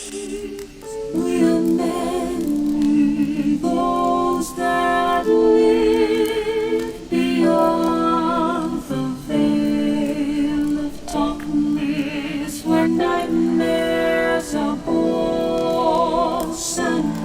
We are many, those that live beyond the veil of darkness, where nightmares are born, sanity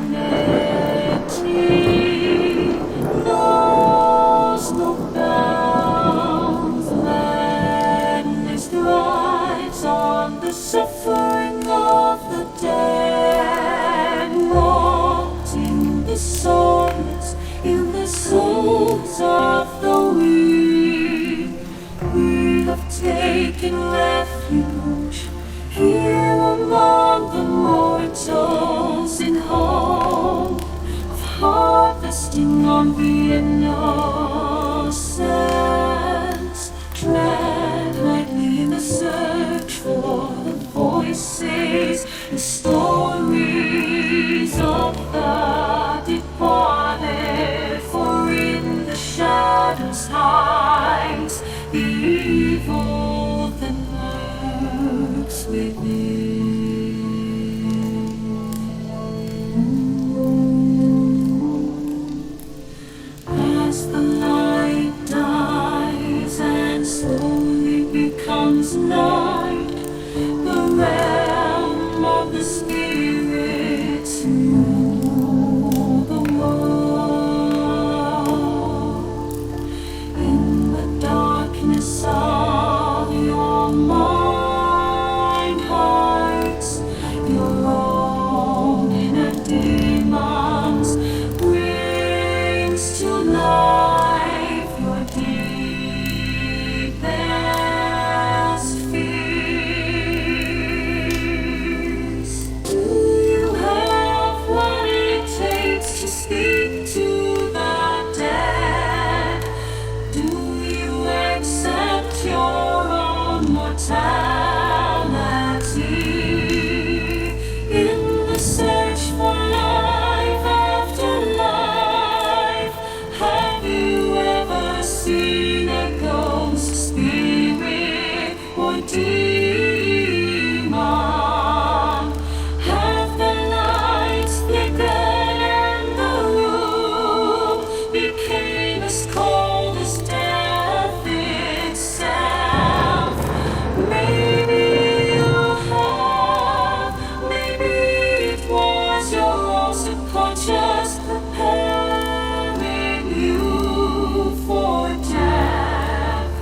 knows no bounds. Madness thrives on the suffering of the dead, rotting the souls in the souls of the weak. We have taken refuge here among the mortals, in hope of harvesting on the innocent. Tread lightly in the search for the voices, the stories of the departed, for in the shadows hides the evil that lurks within. As the light dies and slowly becomes night, the realm of the spirits rule the world. In the darkness of your mind hides your own inner demons, brings to life your deepest fears. Do you have what it takes to speak to the dead? Do you accept your own mortality? In the search for life after life, have you ever seen a ghost, spirit, or demon? Have the lights flickered and the room became as cold as death itself? Maybe you have, maybe it was your own subconscious preparing you for death.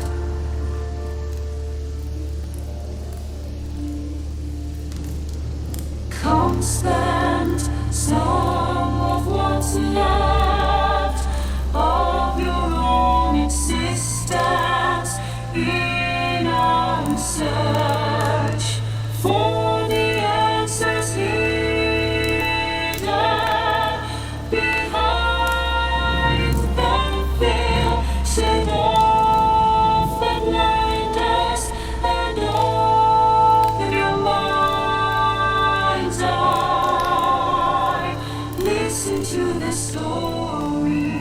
Come spend some of what's left of your own existence in our search for the answers hidden behind the veil. Shake off the blinders and open your mind's eye. Listen to the story.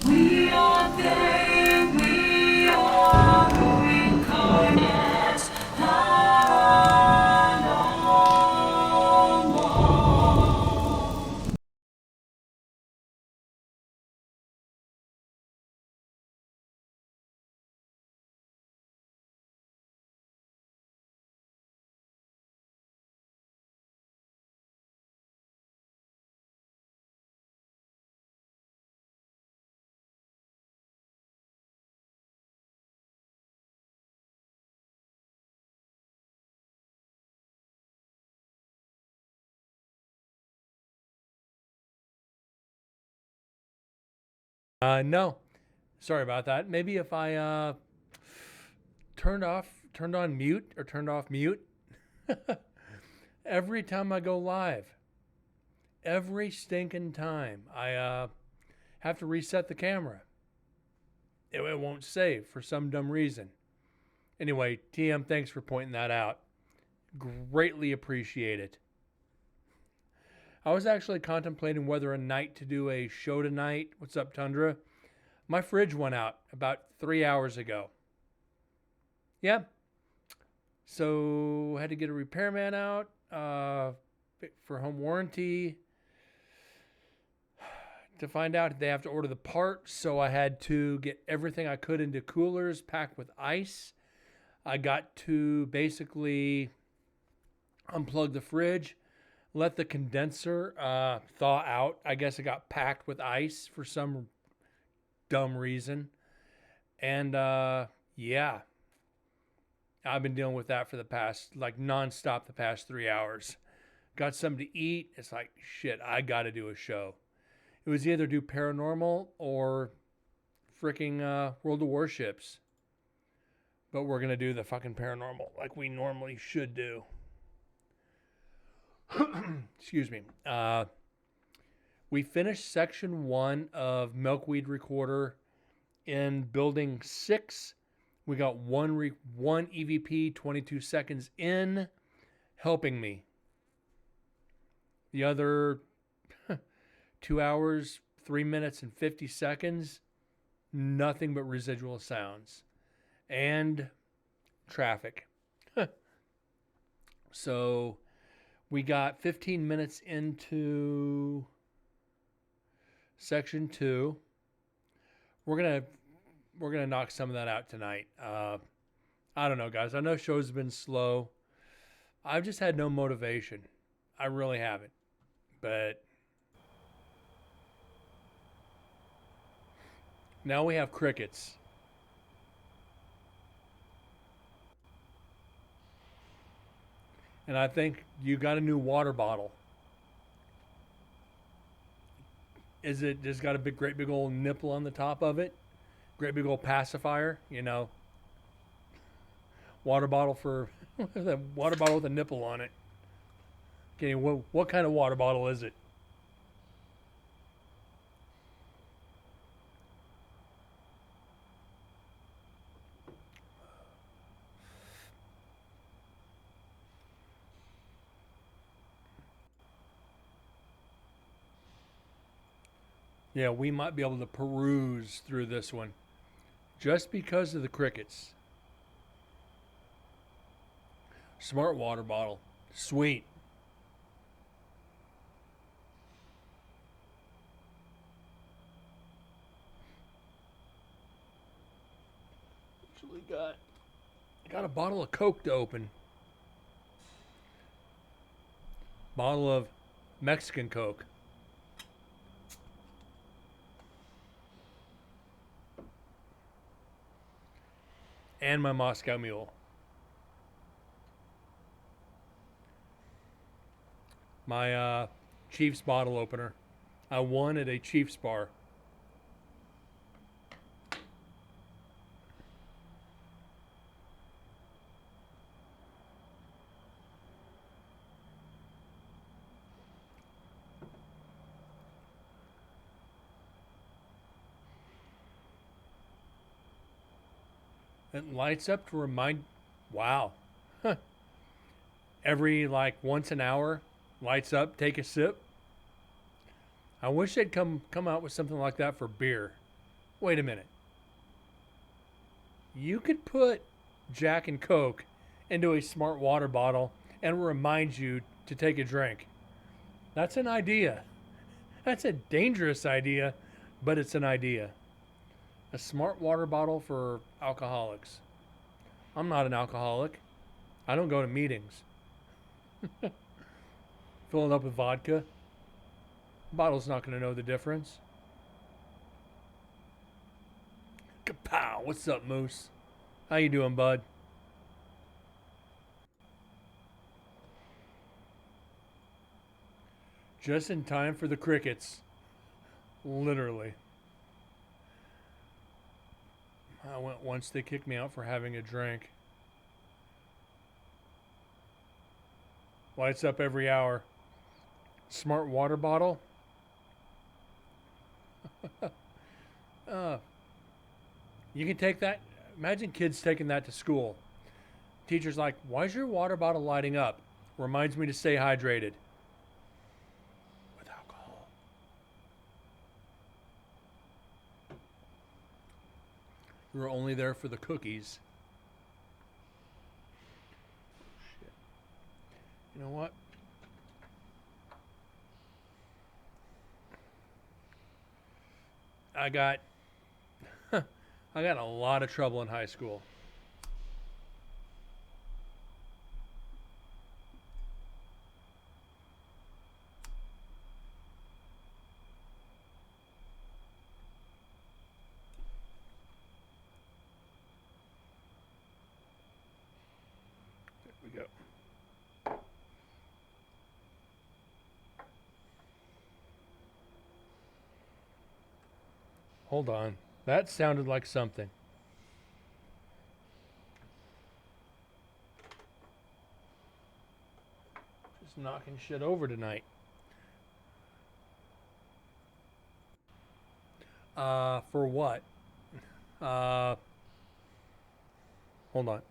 We are they, we are incarnate, paranormal. No, sorry about that. Maybe if I turned on mute or turned off mute every time I go live, every stinking time I have to reset the camera. It won't save for some dumb reason. Anyway, TM, thanks for pointing that out. Greatly appreciate it. I was actually contemplating whether or not to do a show tonight. What's up, Tundra? My fridge went out about 3 hours ago. Yeah. So had to get a repairman out for home warranty to find out they have to order the part. So I had to get everything I could into coolers packed with ice. I got to basically unplug the fridge, let the condenser thaw out. I guess it got packed with ice for some dumb reason. And yeah, I've been dealing with that for the past, like nonstop, the past 3 hours. Got something to eat. It's like, shit, I got to do a show. It was either do paranormal or freaking World of Warships. But we're going to do the fucking paranormal like we normally should do. Excuse me. We finished section 1 of Milkweed Recorder in building 6. We got one EVP 22 seconds in helping me. The other 2 hours, 3 minutes, and 50 seconds, nothing but residual sounds and traffic. So we got 15 minutes into section 2. We're gonna knock some of that out tonight. I don't know, guys. I know shows have been slow. I've just had no motivation. I really haven't. But now we have crickets. And I think you got a new water bottle. Is it just got a great big old nipple on the top of it? Great big old pacifier, you know. Water bottle for the water bottle with a nipple on it. Okay, what kind of water bottle is it? Yeah, we might be able to peruse through this one just because of the crickets. Smart water bottle. Sweet. Actually got a bottle of Coke to open. Bottle of Mexican Coke. And my Moscow Mule. My Chiefs bottle opener. I won at a Chiefs bar. It lights up to remind. Wow. Every like once an hour, lights up, take a sip. I wish they'd come out with something like that for beer. Wait a minute. You could put Jack and Coke into a smart water bottle and remind you to take a drink. That's an idea. That's a dangerous idea, but it's an idea. A smart water bottle for alcoholics. I'm not an alcoholic. I don't go to meetings. Fill it up with vodka. Bottle's not going to know the difference. Kapow! What's up, Moose? How you doing, bud? Just in time for the crickets. Literally. I went once they kicked me out for having a drink. Lights up every hour. Smart water bottle. You can take that. Imagine kids taking that to school. Teacher's like, why is your water bottle lighting up? Reminds me to stay hydrated. With alcohol. We were only there for the cookies. Shit. You know what? I got I got a lot of trouble in high school. There we go. Hold on. That sounded like something. Just knocking shit over tonight. For what? Uh, hold on.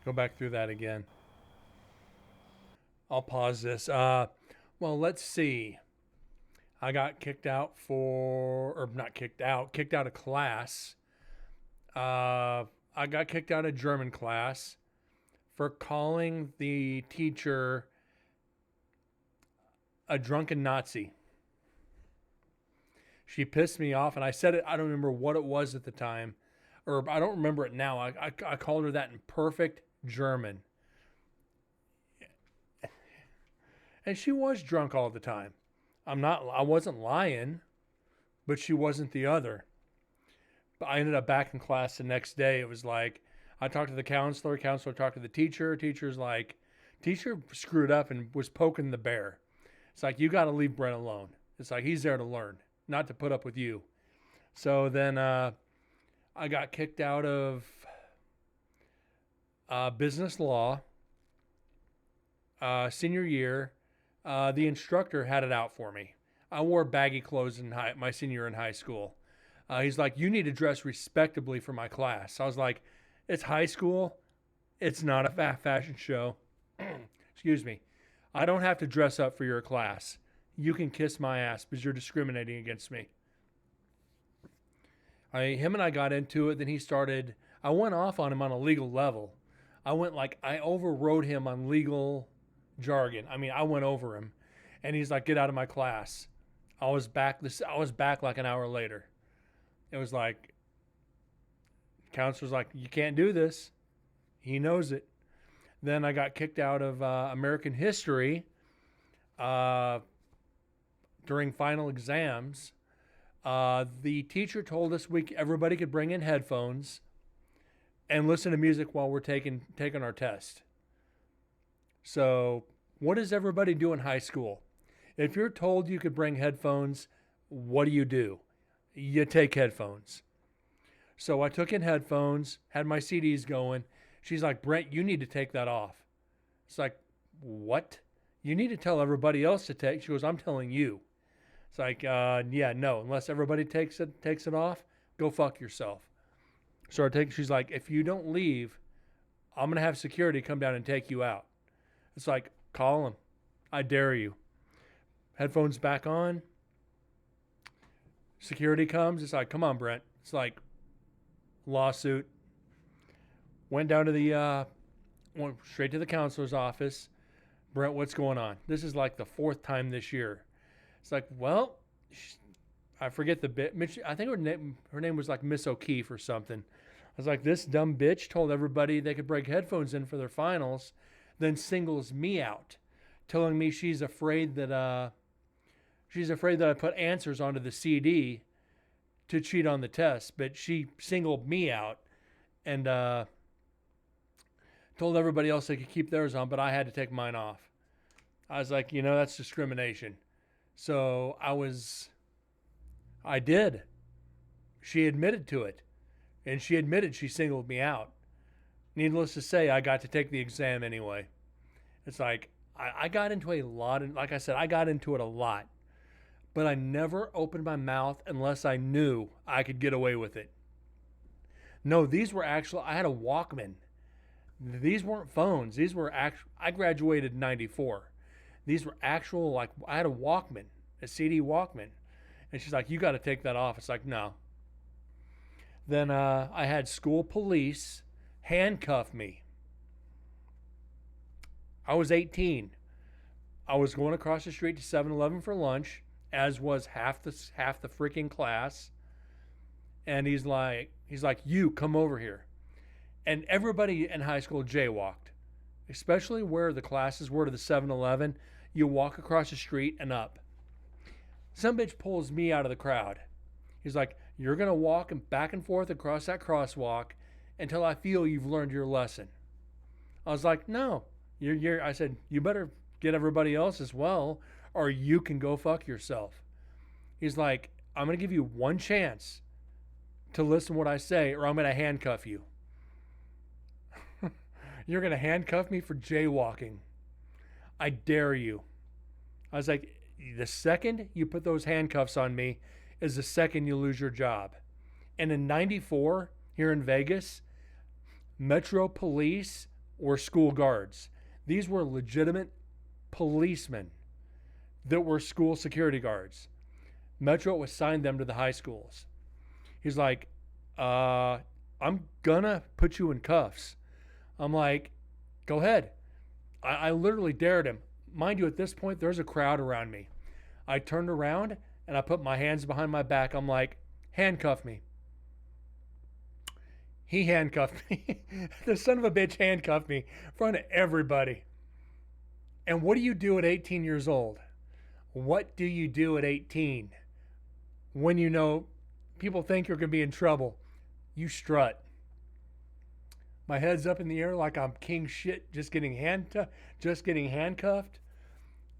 Go back through that again. I'll pause this. Well, let's see. I got kicked out or not kicked out of class. I got kicked out of German class for calling the teacher a drunken Nazi. She pissed me off, and I said it. I don't remember what it was at the time, or I don't remember it now. I called her that in perfect German. And she was drunk all the time. I wasn't lying, but she wasn't the other. But I ended up back in class the next day. It was like, I talked to the counselor talked to the teacher. Teacher screwed up and was poking the bear. It's like, you got to leave Brent alone. It's like, he's there to learn, not to put up with you. So then I got kicked out of business law senior year. The instructor had it out for me. I wore baggy clothes in my senior year in high school. He's like, you need to dress respectably for my class. I was like, it's high school. It's not a fashion show. Excuse me. I don't have to dress up for your class. You can kiss my ass because you're discriminating against me. Him and I got into it. Then I went off on him on a legal level. I overrode him on legal jargon. I mean, I went over him, and he's like, get out of my class. I was back like an hour later. It was like, counselor's like, you can't do this. He knows it. Then I got kicked out of American history during final exams. The teacher told us everybody could bring in headphones and listen to music while we're taking our test. So what does everybody do in high school? If you're told you could bring headphones, what do? You take headphones. So I took in headphones, had my CDs going. She's like, Brent, you need to take that off. It's like, what? You need to tell everybody else to take. She goes, I'm telling you. It's like, yeah, no, unless everybody takes it off, go fuck yourself. So she's like, if you don't leave, I'm going to have security come down and take you out. It's like, call him. I dare you. Headphones back on. Security comes. It's like, come on, Brent. It's like, lawsuit. Went down to went straight to the counselor's office. Brent, what's going on? This is like the fourth time this year. It's like, well, I forget the bit. I think her name was like Miss O'Keefe or something. I was like, this dumb bitch told everybody they could break headphones in for their finals, then singles me out, telling me she's afraid that I put answers onto the CD to cheat on the test. But she singled me out and told everybody else they could keep theirs on, but I had to take mine off. I was like, that's discrimination. So I did. She admitted to it. And she admitted she singled me out. Needless to say, I got to take the exam anyway. It's like, I got into a lot, and like I said, I got into it a lot. But I never opened my mouth unless I knew I could get away with it. No, these were I had a Walkman. These weren't phones. These were actual. I graduated in '94. These were actual, like, I had a Walkman, a CD Walkman. And she's like, you got to take that off. It's like, no. Then I had school police handcuff me. I was 18. I was going across the street to 7-Eleven for lunch, as was half the freaking class. And he's like, you come over here. And everybody in high school jaywalked, especially where the classes were to the 7-Eleven. You walk across the street and up. Some bitch pulls me out of the crowd. He's like, you're going to walk back and forth across that crosswalk until I feel you've learned your lesson. I was like, no. I said, you better get everybody else as well, or you can go fuck yourself. He's like, I'm going to give you one chance to listen to what I say, or I'm going to handcuff you. You're going to handcuff me for jaywalking. I dare you. I was like, the second you put those handcuffs on me is the second you lose your job. And in '94, here in Vegas, Metro Police were school guards. These were legitimate policemen that were school security guards. Metro assigned them to the high schools. He's like, I'm gonna put you in cuffs. I'm like, go ahead. I literally dared him. Mind you, at this point, there's a crowd around me. I turned around and I put my hands behind my back. I'm like, handcuff me. He handcuffed me. The son of a bitch handcuffed me in front of everybody. And what do you do at 18 years old? What do you do at 18 when you know people think you're going to be in trouble? You strut. My head's up in the air like I'm king shit, just getting handcuffed.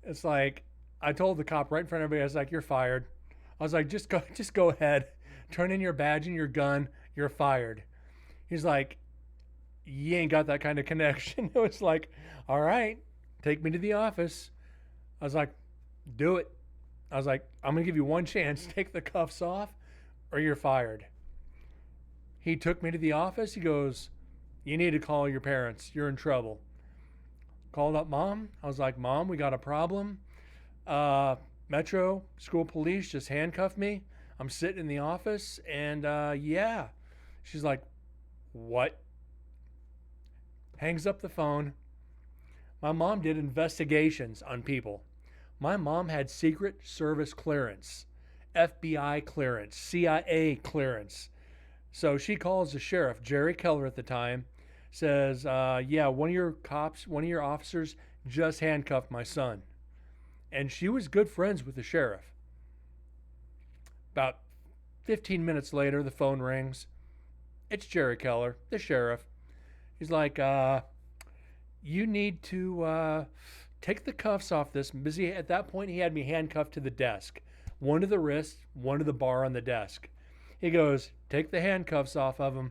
It's like, I told the cop right in front of everybody, I was like, you're fired. I was like, just go ahead. Turn in your badge and your gun. You're fired. He's like, you ain't got that kind of connection. It was like, all right, take me to the office. I was like, do it. I was like, I'm going to give you one chance. Take the cuffs off or you're fired. He took me to the office. He goes, you need to call your parents. You're in trouble. Called up mom. I was like, Mom, we got a problem. Metro school police just handcuffed me. I'm sitting in the office and yeah. She's like, what? Hangs up the phone. My mom did investigations on people. My mom had Secret Service clearance, FBI clearance, CIA clearance. So she calls the sheriff, Jerry Keller at the time, says, yeah, one of your officers just handcuffed my son. And she was good friends with the sheriff. About 15 minutes later, the phone rings. It's Jerry Keller, the sheriff. He's like, you need to take the cuffs off this. Busy. At that point, he had me handcuffed to the desk. One to the wrist, one to the bar on the desk. He goes, take the handcuffs off of him.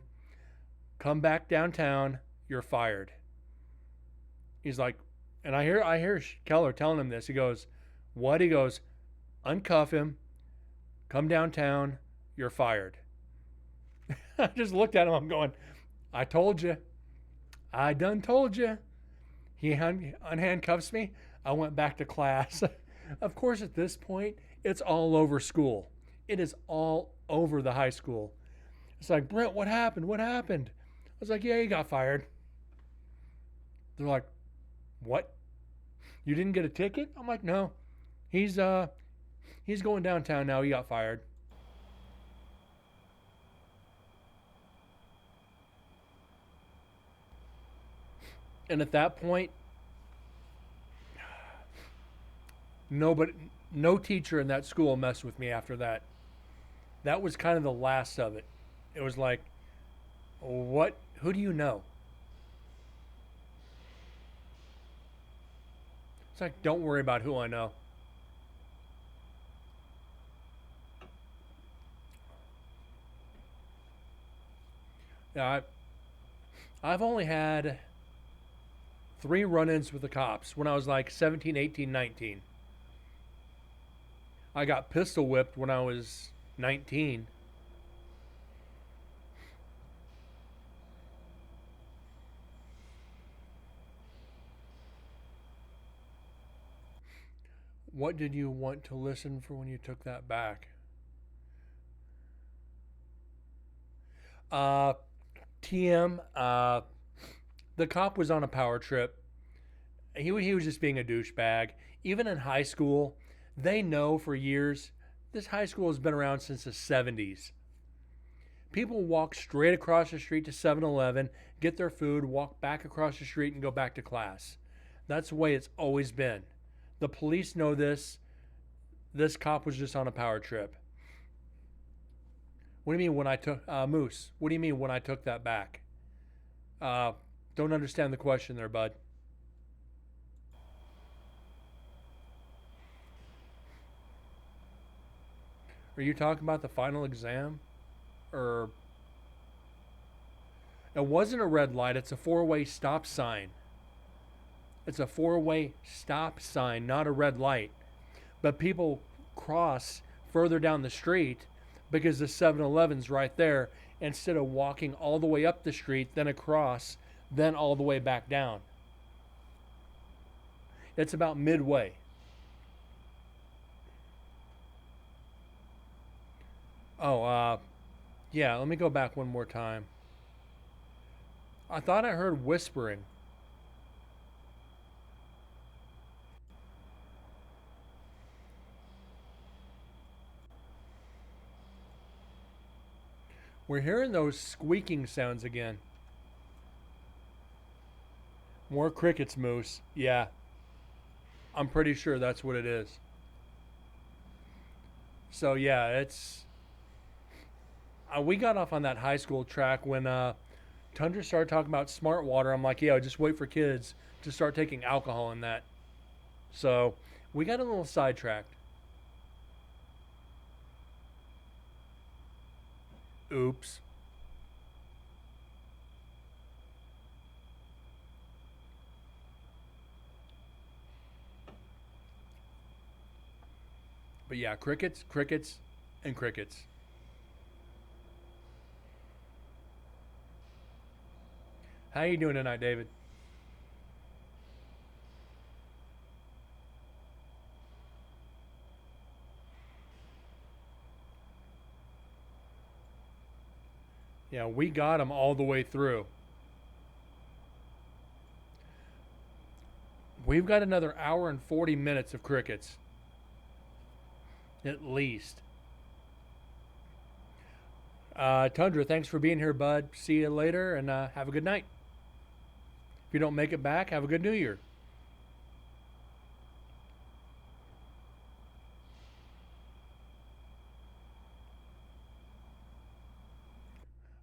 Come back downtown. You're fired. He's like, and I hear Keller telling him this. He goes, what? He goes, uncuff him. Come downtown. You're fired. I just looked at him. I'm going, I told you. I done told you. He unhandcuffs me. I went back to class. Of course, at this point, it's all over school. It is all over the high school. It's like, Brent, what happened? What happened? I was like, yeah, he got fired. They're like, what? You didn't get a ticket? I'm like, no. He's going downtown now. He got fired. And at that point, no teacher in that school messed with me after that. That was kind of the last of it. It was like, what? Who do you know? It's like, don't worry about who I know. Yeah, I've only had 3 run-ins with the cops when I was like 17, 18, 19. I got pistol whipped when I was 19. What did you want to listen for when you took that back? Uh, TM, the cop was on a power trip. He was just being a douchebag. Even in high school, they know for years this high school has been around since the 70s. People walk straight across the street to 7-Eleven, get their food, walk back across the street, and go back to class. That's the way it's always been. The police know this. This cop was just on a power trip. What do you mean when I took Moose? What do you mean when I took that back? Don't understand the question there, bud. Are you talking about the final exam? Or it wasn't a red light, it's a four-way stop sign. It's a four-way stop sign, not a red light. But people cross further down the street because the 7-Eleven's right there instead of walking all the way up the street, then across, then all the way back down. It's about midway. Oh, yeah, let me go back one more time. I thought I heard whispering. We're hearing those squeaking sounds again. More crickets, Moose. Yeah, I'm pretty sure that's what it is. So, yeah, it's. We got off on that high school track when Tundra started talking about smart water. I'm like, yeah, just wait for kids to start taking alcohol in that. So, we got a little sidetracked. Oops. But yeah, crickets, crickets, and crickets. How you doing tonight, David? Yeah, we got them all the way through. We've got another hour and 40 minutes of crickets. At least. Tundra, thanks for being here, bud. See you later and have a good night. If you don't make it back, have a good New Year.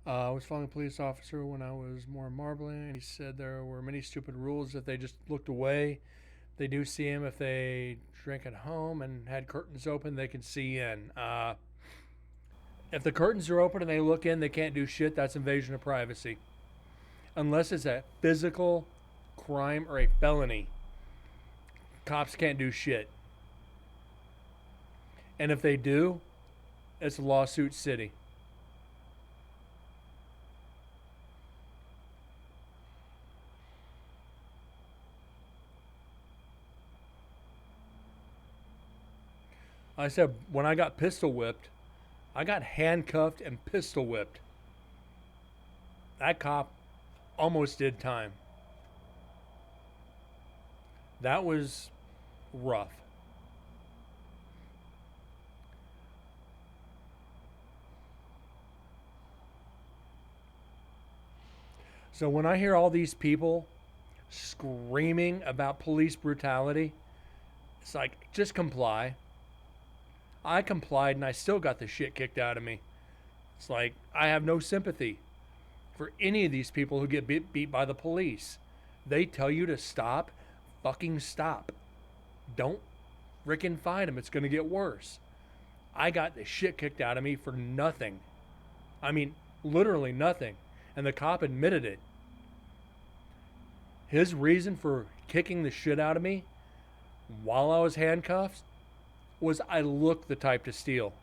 I was following a police officer when I was more marbling, and he said there were many stupid rules if they just looked away. They do see him if they drink at home and had curtains open, they can see in. If the curtains are open and they look in, they can't do shit. That's invasion of privacy. Unless it's a physical crime or a felony, cops can't do shit. And if they do, it's lawsuit city. I said when I got pistol whipped, I got handcuffed and pistol whipped. That cop almost did time. That was rough. So when I hear all these people screaming about police brutality, it's like, just comply. I complied and I still got the shit kicked out of me. It's like, I have no sympathy for any of these people who get beat by the police. They tell you to stop, fucking stop. Don't frickin' fight them. It's going to get worse. I got the shit kicked out of me for nothing. I mean, literally nothing. And the cop admitted it. His reason for kicking the shit out of me while I was handcuffed was I looked the type to steal.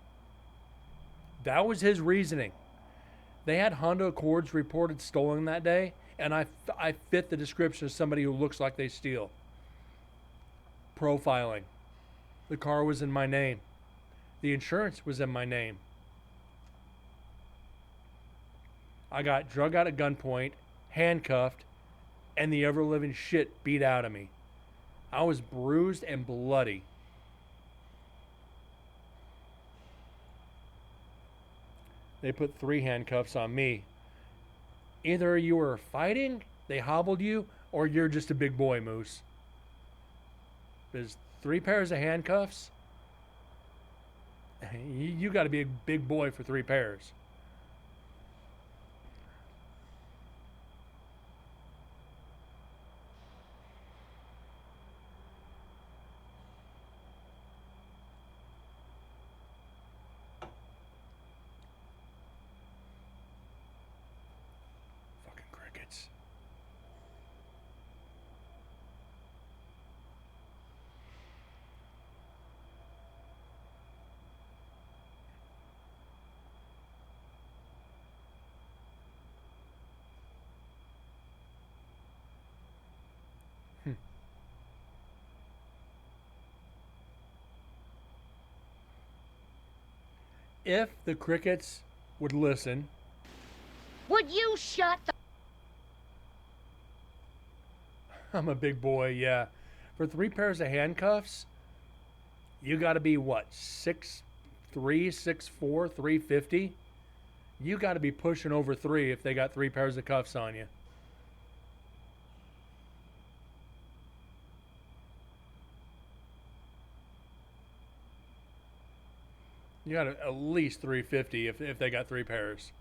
That was his reasoning. They had Honda Accords reported stolen that day, and I fit the description of somebody who looks like they steal. Profiling. The car was in my name. The insurance was in my name. I got drug out at gunpoint, handcuffed, and the ever living shit beat out of me. I was bruised and bloody. They put 3 handcuffs on me. Either you were fighting, they hobbled you, or you're just a big boy, Moose. There's 3 pairs of handcuffs. You got to be a big boy for 3 pairs. Fucking crickets. If the crickets would listen, Would you shut the I'm a big boy, yeah. For 3 pairs of handcuffs, you got to be what, 6'3", 6'4", 350? You got to be pushing over 3 if they got 3 pairs of cuffs on you. You got at least 350 if they got 3 pairs.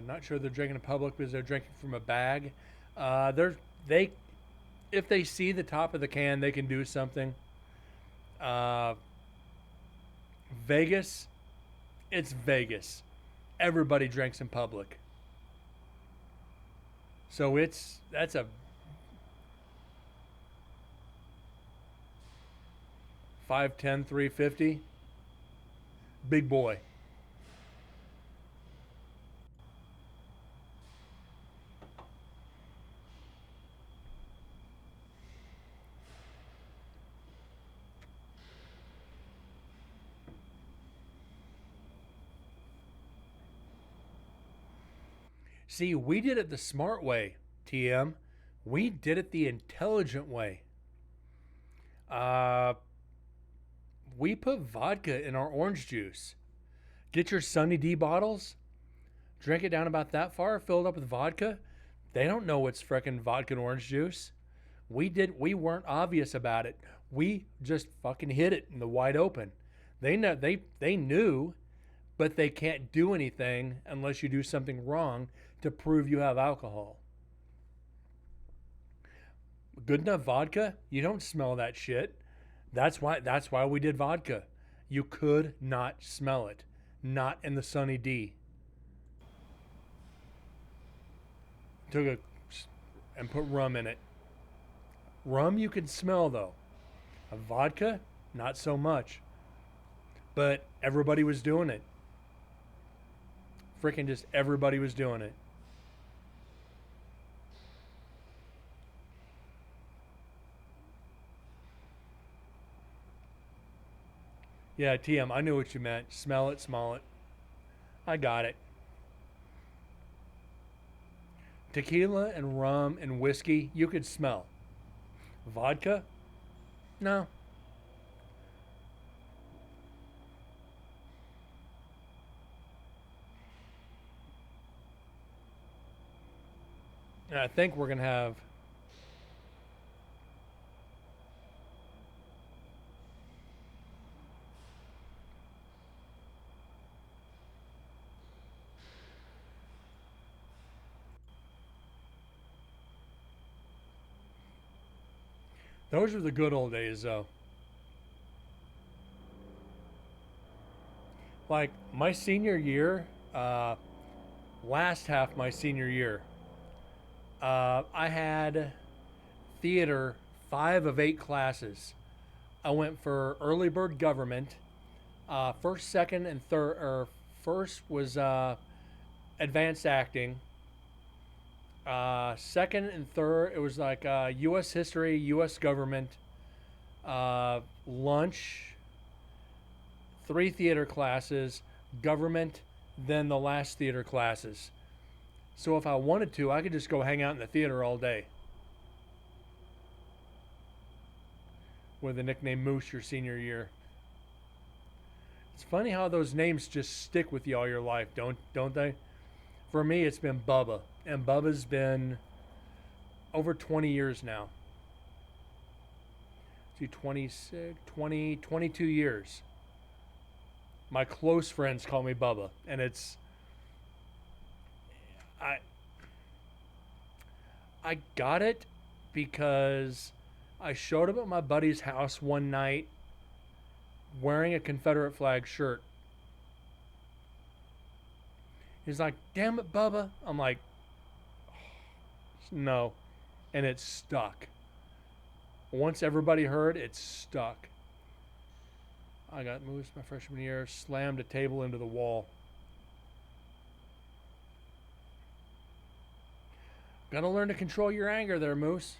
Not sure they're drinking in public because they're drinking from a bag. They if they see the top of the can, they can do something. Uh, Vegas, it's Vegas. Everybody drinks in public. So that's a 5'10", 350. Big boy. See, we did it the smart way, TM. We did it the intelligent way. Uh, we put vodka in our orange juice. Get your Sunny D bottles, drink it down about that far, fill it up with vodka. They don't know it's frickin' vodka and orange juice. We weren't obvious about it. We just fucking hit it in the wide open. They knew, but they can't do anything unless you do something wrong to prove you have alcohol. Good enough vodka, you don't smell that shit. That's why we did vodka. You could not smell it. Not in the Sunny D. Took a and put rum in it. Rum you can smell though. A vodka, not so much. But everybody was doing it. Freaking just everybody was doing it. Yeah, TM, I knew what you meant. Smell it, smell it. I got it. Tequila and rum and whiskey, you could smell. Vodka? No. And I think we're going to have those were the good old days, though. Like my senior year, last half my senior year, I had theater 5 of 8 classes. I went for early bird government. First, second, and third, or first was advanced acting. Second and third, it was like U.S. history, U.S. government, lunch, three theater classes, government, then the last theater classes. So if I wanted to, I could just go hang out in the theater all day with the nickname Moose your senior year. It's funny how those names just stick with you all your life, don't they? For me, it's been Bubba, and Bubba's been over 20 years now. See, 26, 20, 22 years. My close friends call me Bubba, and I I got it because I showed up at my buddy's house one night wearing a Confederate flag shirt. He's like, "Damn it, Bubba." I'm like, "No." And it stuck. Once everybody heard, it stuck. I got Moose my freshman year, slammed a table into the wall. Gotta learn to control your anger there, Moose.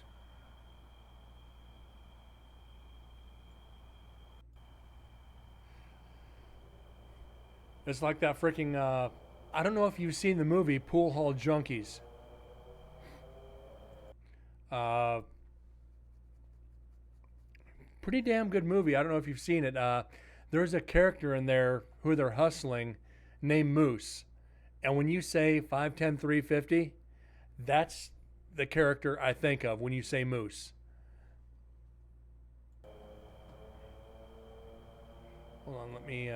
It's like that freaking, I don't know if you've seen the movie Pool Hall Junkies. Uh, Pretty damn good movie. I don't know if you've seen it. There's a character in there who they're hustling named Moose. And when you say 5'10", 350, that's the character I think of when you say Moose. Hold on, let me.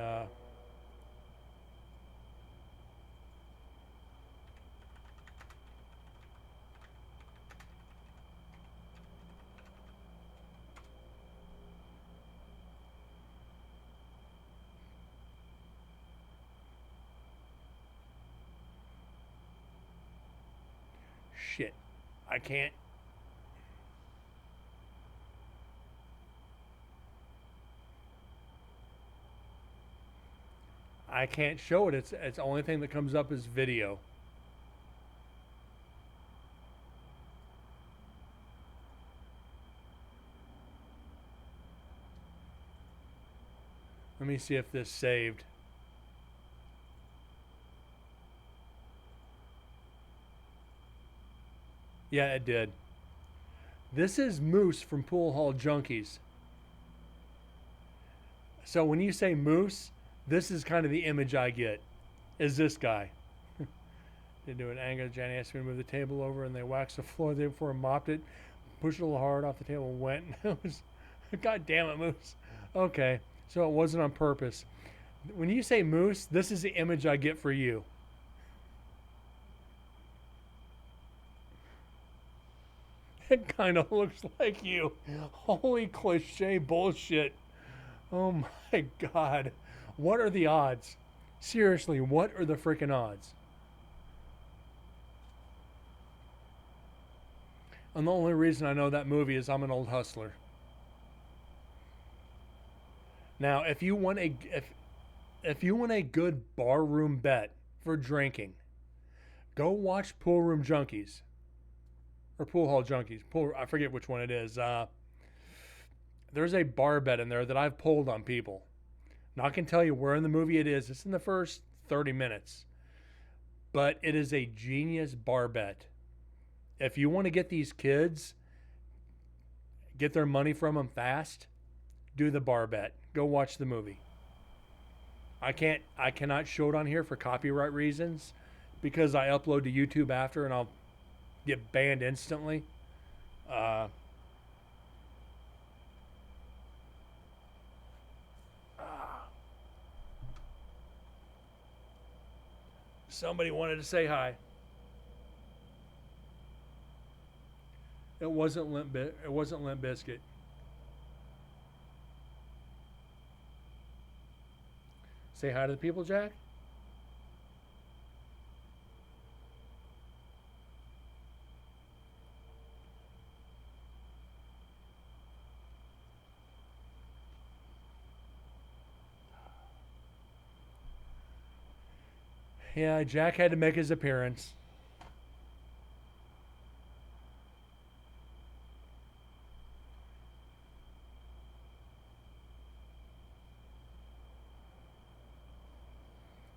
Shit. I can't. I can't show it. It's the only thing that comes up is video. Let me see if this saved. Yeah, it did. This is Moose from Pool Hall Junkies. So when you say Moose, this is kind of the image I get. Is this guy? They do an angle. Johnny asked me to move the table over, and they waxed the floor the day before and mopped it, pushed it a little hard off the table, and went. It was, God damn it, Moose. Okay, so it wasn't on purpose. When you say Moose, this is the image I get for you. It kind of looks like you. Holy cliche bullshit. Oh my God. What are the odds? Seriously, what are the freaking odds? And the only reason I know that movie is I'm an old hustler. Now, if you want a good barroom bet for drinking, go watch Pool Room Junkies or Pool Hall Junkies. I forget which one it is. There's a bar bet in there that I've pulled on people. Now I can tell you where in the movie it is. It's in the first 30 minutes. But it is a genius bar bet. If you want to get these kids, get their money from them fast, do the bar bet. Go watch the movie. I cannot show it on here for copyright reasons because I upload to YouTube after and I'll get banned instantly. Somebody wanted to say hi. It wasn't Limp Bizkit. Say hi to the people, Jack. Yeah, Jack had to make his appearance.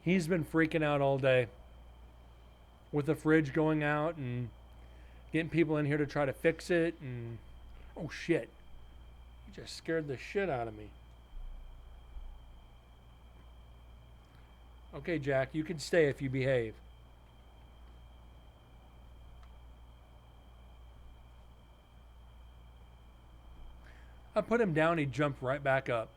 He's been freaking out all day with the fridge going out and getting people in here to try to fix it. And oh shit, he just scared the shit out of me. Okay, Jack, you can stay if you behave. I put him down, he jumped right back up.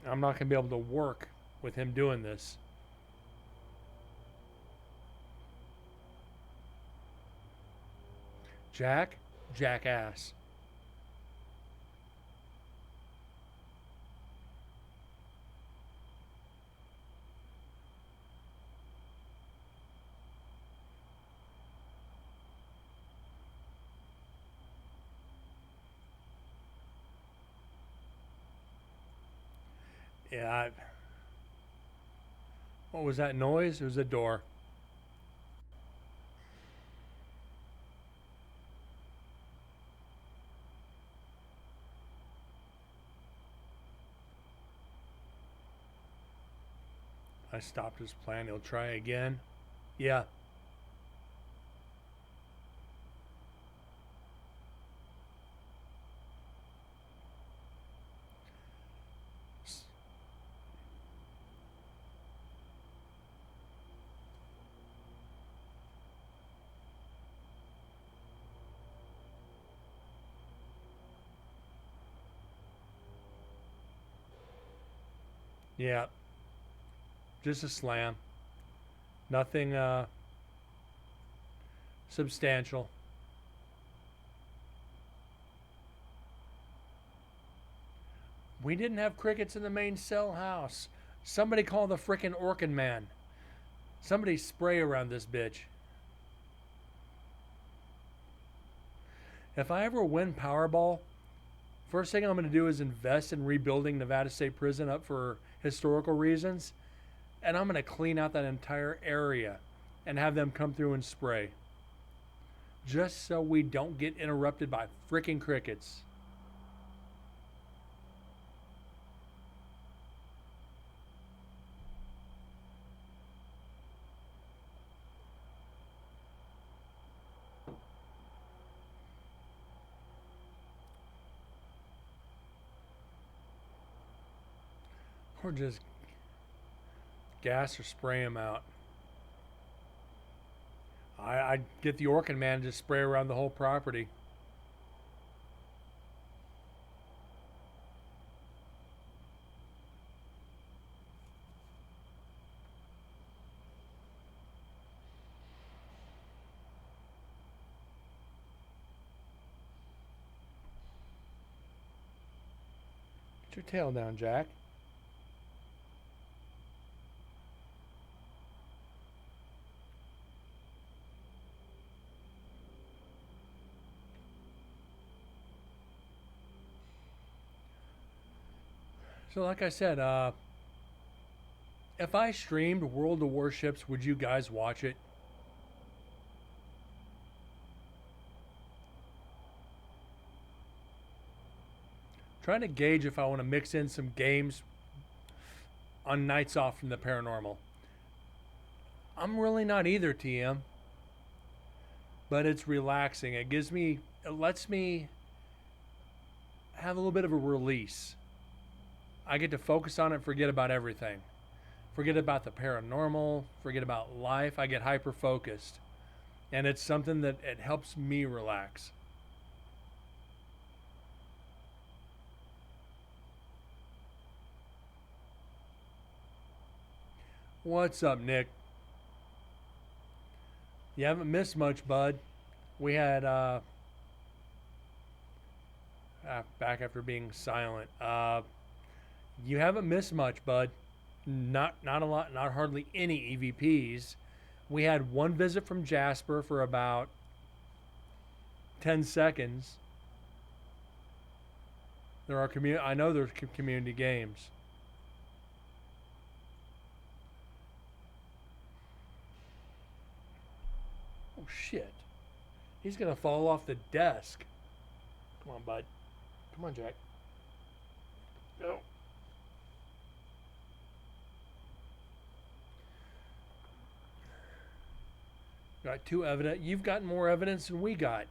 I'm not going to be able to work with him doing this. Jack? Jackass. Yeah, what was that noise? It was a door. I stopped his plan. He'll try again. Yeah. Yeah. Just a slam. Nothing substantial. We didn't have crickets in the main cell house. Somebody call the frickin' Orkin man. Somebody spray around this bitch. If I ever win Powerball, first thing I'm going to do is invest in rebuilding Nevada State Prison up for historical reasons. And I'm going to clean out that entire area and have them come through and spray. Just so we don't get interrupted by frickin' crickets. Or just gas or spray them out. I'd get the Orkin man to just spray around the whole property. Get your tail down, Jack. So like I said, if I streamed World of Warships, would you guys watch it? Trying to gauge if I want to mix in some games on nights off from the paranormal. I'm really not either, TM. But it's relaxing. It lets me have a little bit of a release. I get to focus on it, forget about everything. Forget about the paranormal, forget about life. I get hyper focused. And it's something that it helps me relax. What's up, Nick? You haven't missed much, bud. We had back after being silent. You haven't missed much, bud. Not a lot, not hardly any EVPs. We had one visit from Jasper for about 10 seconds. I know there's community games. Oh shit. He's gonna fall off the desk. Come on, bud. Come on, Jack. Go. Got two evidence. You've got more evidence than we got.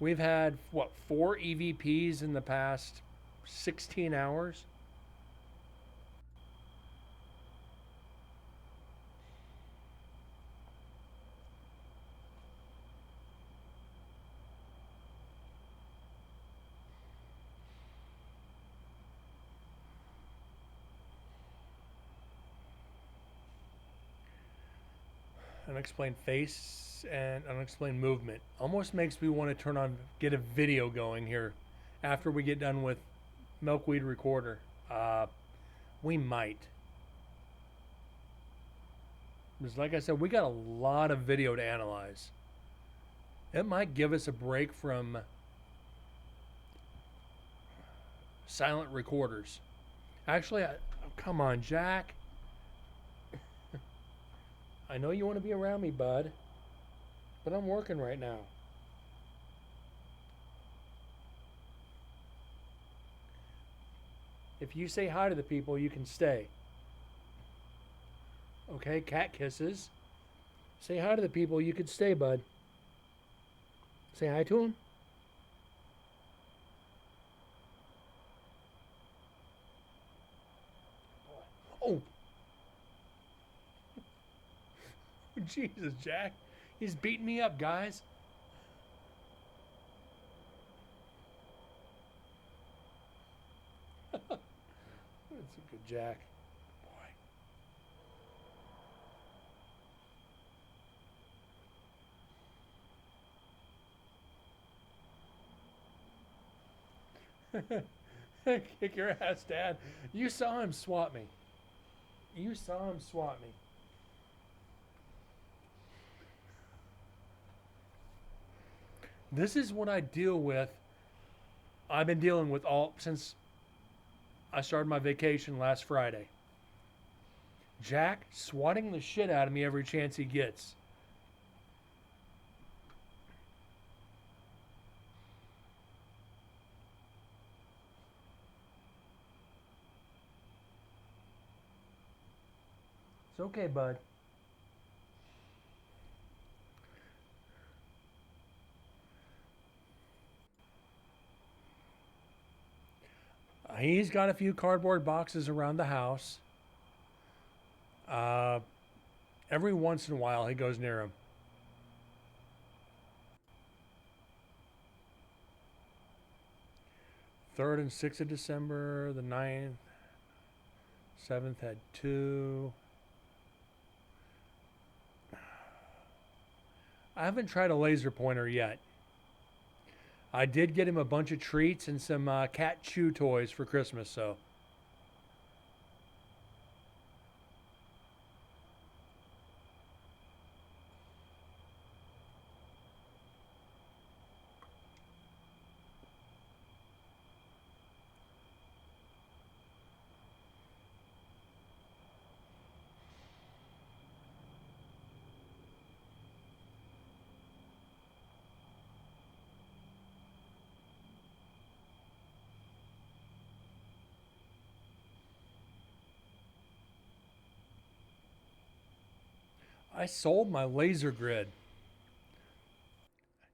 We've had, what, 4 EVPs in the past 16 hours? Unexplained face and unexplained movement. Almost makes me want to get a video going here after we get done with Milkweed Recorder. We might. Because like I said, we got a lot of video to analyze. It might give us a break from silent recorders. Actually, come on, Jack. I know you want to be around me, bud, but I'm working right now. If you say hi to the people, you can stay. Okay, cat kisses. Say hi to the people, you can stay, bud. Say hi to them. Oh. Jesus, Jack. He's beating me up, guys. That's a good Jack. Boy. Kick your ass, Dad. You saw him swat me. You saw him swat me. This is what I deal with. I've been dealing with all since I started my vacation last Friday. Jack swatting the shit out of me every chance he gets. It's okay, bud. He's got a few cardboard boxes around the house. Every once in a while, he goes near them. Third and 6th of December, the 9th, 7th had 2. I haven't tried a laser pointer yet. I did get him a bunch of treats and some cat chew toys for Christmas, so. I sold my laser grid.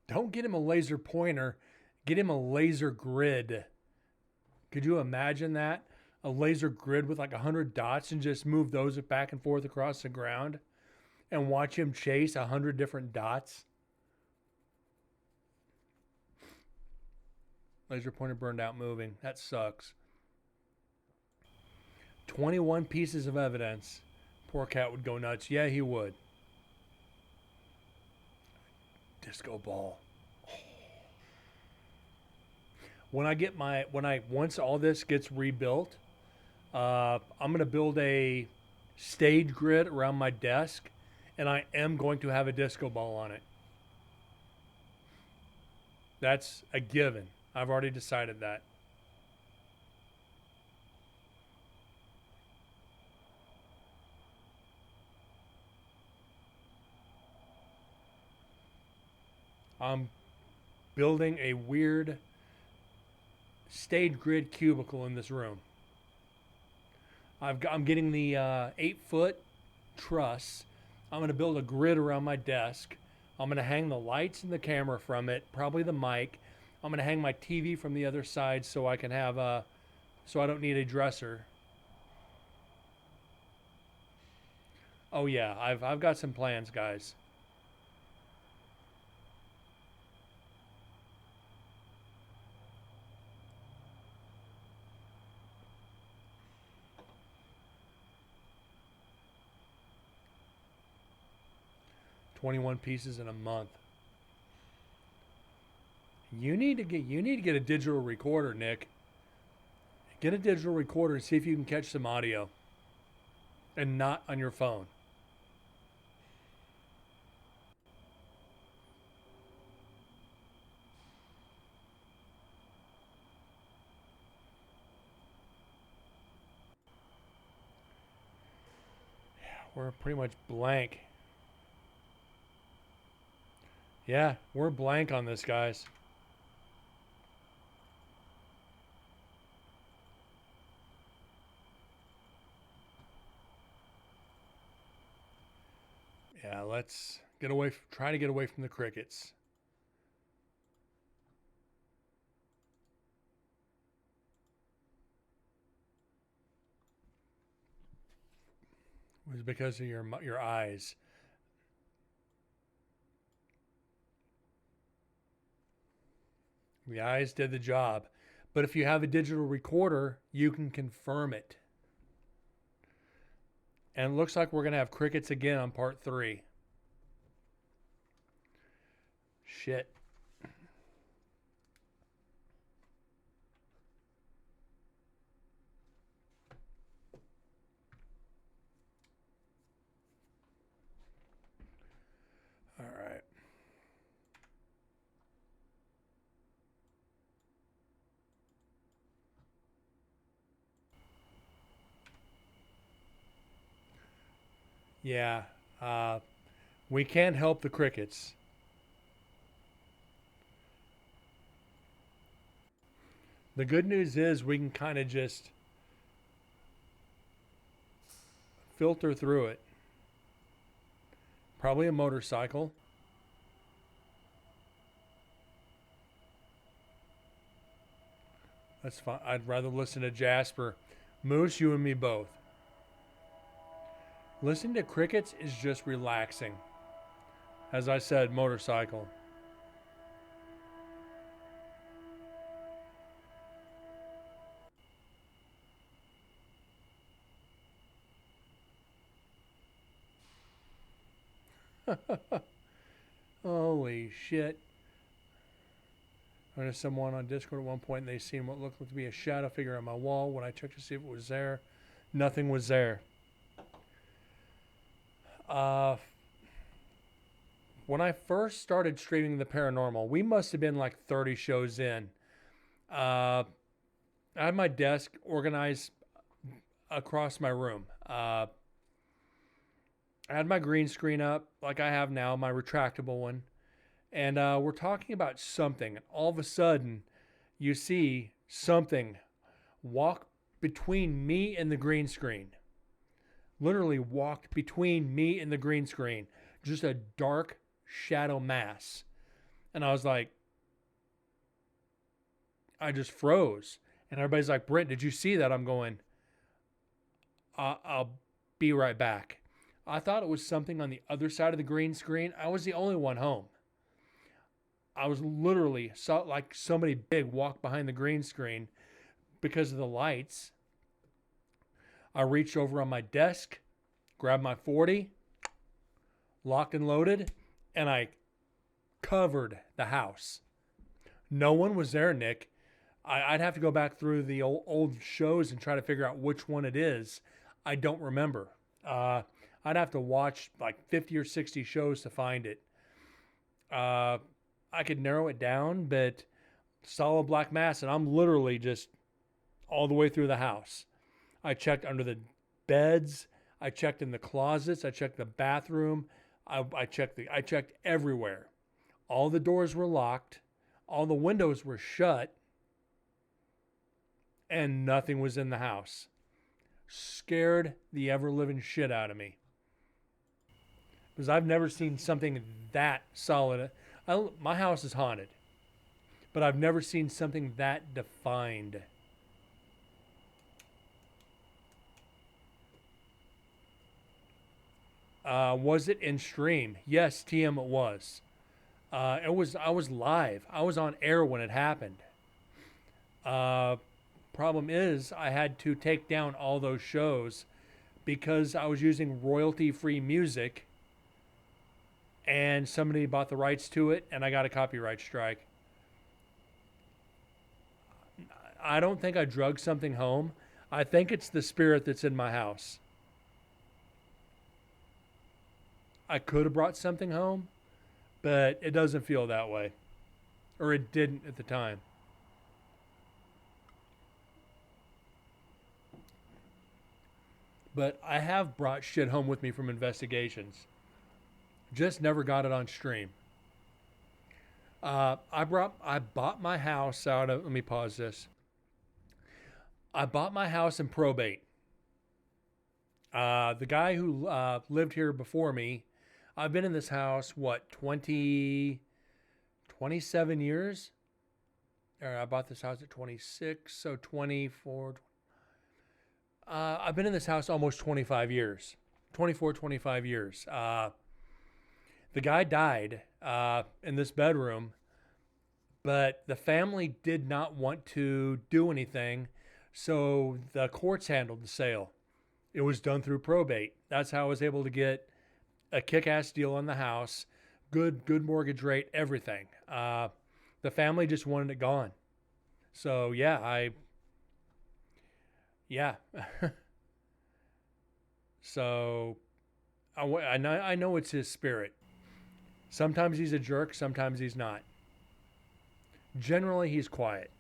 Don't get him a laser pointer, get him a laser grid. Could you imagine that? A laser grid with like 100 dots and just move those back and forth across the ground and watch him chase 100 different dots? Laser pointer burned out moving. That sucks. 21 pieces of evidence. Poor cat would go nuts. Yeah, he would. Disco ball. Once all this gets rebuilt, I'm gonna build a stage grid around my desk, and I am going to have a disco ball on it. That's a given. I've already decided that. building a weird stage grid cubicle in this room. I'm getting the 8-foot truss. I'm going to build a grid around my desk. I'm going to hang the lights and the camera from it, probably the mic. I'm going to hang my TV from the other side so I can have so I don't need a dresser. Oh yeah, I've got some plans, guys. $21 pieces in a month. You need to get a digital recorder, Nick. Get a digital recorder and see if you can catch some audio. And not on your phone. We're pretty much blank. Yeah, we're blank on this, guys. Yeah, let's try to get away from the crickets. It was because of your eyes. The eyes did the job. But if you have a digital recorder, you can confirm it. And it looks like we're going to have crickets again on part 3. Shit. All right. Yeah. We can't help the crickets. The good news is we can kind of just filter through it. Probably a motorcycle. That's fine. I'd rather listen to Jasper. Moose, you and me both. Listening to crickets is just relaxing. As I said, motorcycle. Holy shit. I heard someone on Discord at one point and they seen what looked like to be a shadow figure on my wall. When I checked to see if it was there, nothing was there. When I first started streaming the paranormal, we must have been like 30 shows in. I had my desk organized across my room. I had my green screen up like I have now, my retractable one. And we're talking about something. And all of a sudden, you see something walk between me and the green screen. Literally walked between me and the green screen. Just a dark shadow mass. And I was like, I just froze. And everybody's like, Brent, did you see that? I'm going, I'll be right back. I thought it was something on the other side of the green screen. I was the only one home. I was literally saw like somebody big walk behind the green screen because of the lights. I reached over on my desk, grabbed my 40, locked and loaded, and I covered the house. No one was there, Nick. I'd have to go back through the old shows and try to figure out which one it is. I don't remember. I'd have to watch like 50 or 60 shows to find it. I could narrow it down, but solid black mass, and I'm literally just all the way through the house. I checked under the beds. I checked in the closets. I checked the bathroom. I checked everywhere. All the doors were locked. All the windows were shut and nothing was in the house. Scared the ever living shit out of me. Because I've never seen something that solid. My house is haunted, but I've never seen something that defined. Was it in stream? Yes, TM, it was. It was. I was live. I was on air when it happened. Problem is, I had to take down all those shows because I was using royalty-free music, and somebody bought the rights to it, and I got a copyright strike. I don't think I drugged something home. I think it's the spirit that's in my house. I could have brought something home, but it doesn't feel that way. Or it didn't at the time. But I have brought shit home with me from investigations. Just never got it on stream. I bought my house out of, let me pause this. I bought my house in probate. The guy who lived here before me, I've been in this house, 27 years? I bought this house at 26, so 24. I've been in this house almost 25 years. 24, 25 years. The guy died in this bedroom, but the family did not want to do anything, so the courts handled the sale. It was done through probate. That's how I was able to get a kick-ass deal on the house, good mortgage rate, everything. The family just wanted it gone. So yeah. So I know it's his spirit. Sometimes he's a jerk, sometimes he's not. Generally, he's quiet.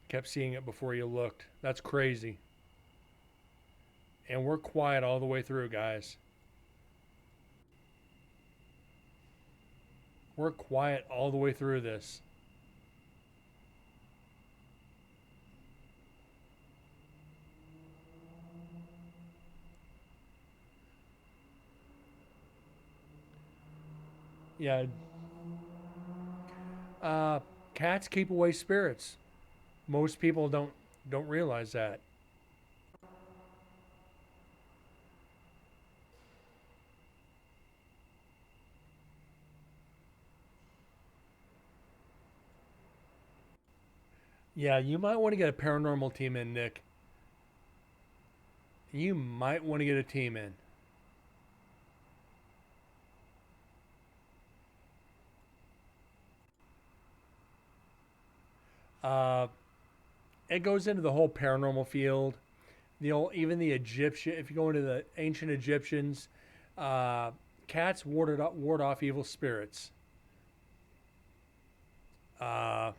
Kept seeing it before you looked. That's crazy. And we're quiet all the way through, guys. We're quiet all the way through this. Yeah. Cats keep away spirits. Most people don't realize that. Yeah, you might want to get a paranormal team in, Nick. You might want to get a team in. Uh, it goes into the whole paranormal field. Even the Egyptian. If you go into the ancient Egyptians, cats ward off evil spirits. I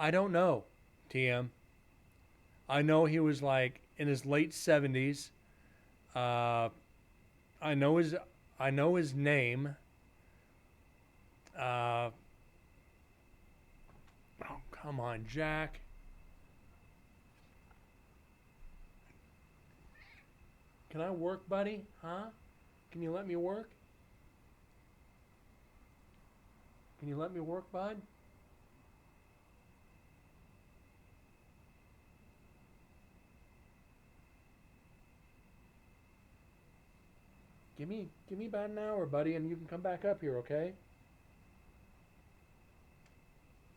don't know, TM. I know he was like in his late 70s. I know his name. Oh, come on, Jack. Can I work, buddy? Huh? Can you let me work? Can you let me work, bud? Give me about an hour, buddy, and you can come back up here, okay?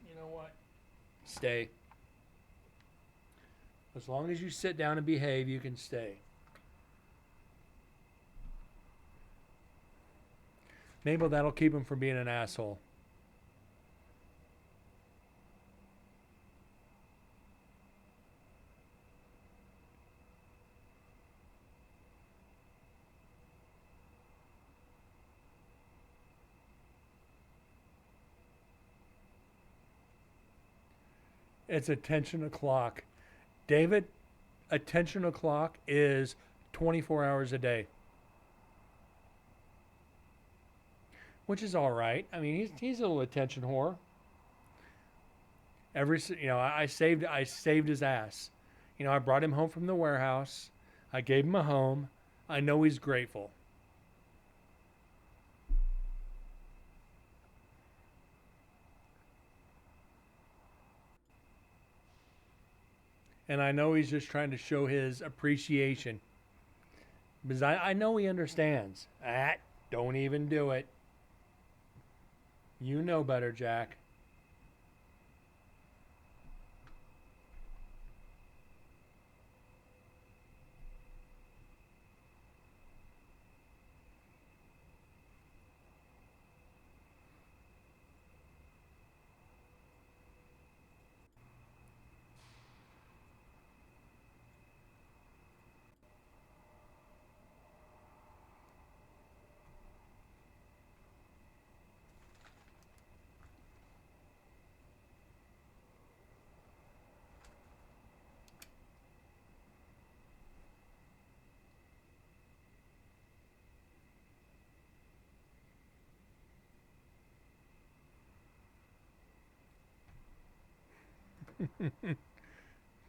You know what? Stay. As long as you sit down and behave, you can stay. Maybe that'll keep him from being an asshole. It's attention o'clock. David, attention o'clock is 24 hours a day. which is all right. I mean, he's a little attention whore. I saved his ass. I brought him home from the warehouse. I gave him a home. I know he's grateful. And I know he's just trying to show his appreciation. Because I know he understands. Don't even do it. You know better, Jack.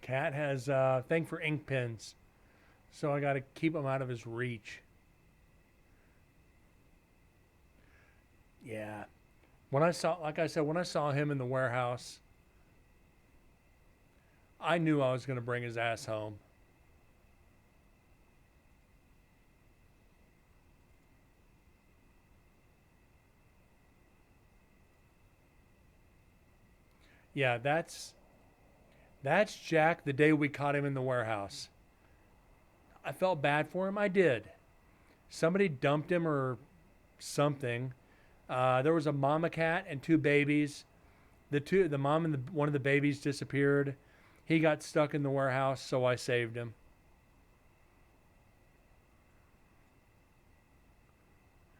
Cat has a thing for ink pens, so I got to keep him out of his reach. Yeah. Like I said, when I saw him in the warehouse, I knew I was going to bring his ass home. Yeah, that's Jack the day we caught him in the warehouse. I felt bad for him. I did. Somebody dumped him or something. There was a mama cat and two babies. The mom and one of the babies disappeared. He got stuck in the warehouse, so I saved him.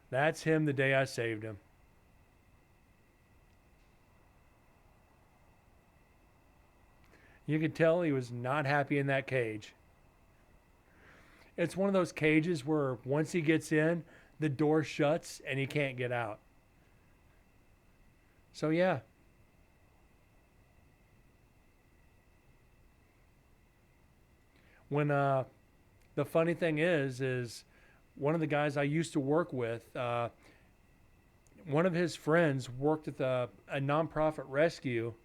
That's him the day I saved him. You could tell he was not happy in that cage. It's one of those cages where once he gets in, the door shuts and he can't get out. So yeah. When the funny thing is one of the guys I used to work with, one of his friends worked at a nonprofit rescue,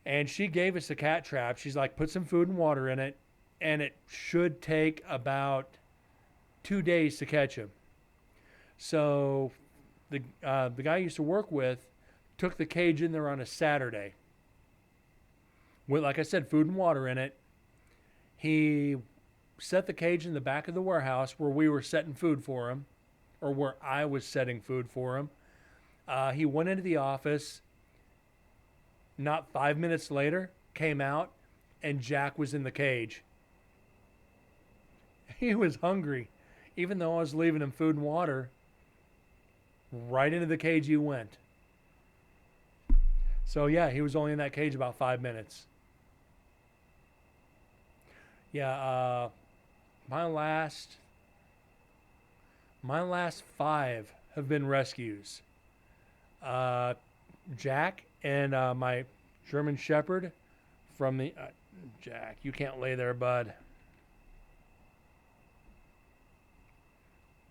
and she gave us a cat trap. She's like, put some food and water in it, and it should take about 2 days to catch him. So the guy I used to work with took the cage in there on a Saturday with, like I said, food and water in it. He set the cage in the back of the warehouse where we were setting food for him, or where I was setting food for him. He went into the office. Not 5 minutes later, came out, and Jack was in the cage. He was hungry. Even though I was leaving him food and water, right into the cage he went. So yeah, he was only in that cage about 5 minutes. Yeah, my last 5 have been rescues. Jack and my German Shepherd from the Jack. You can't lay there, bud.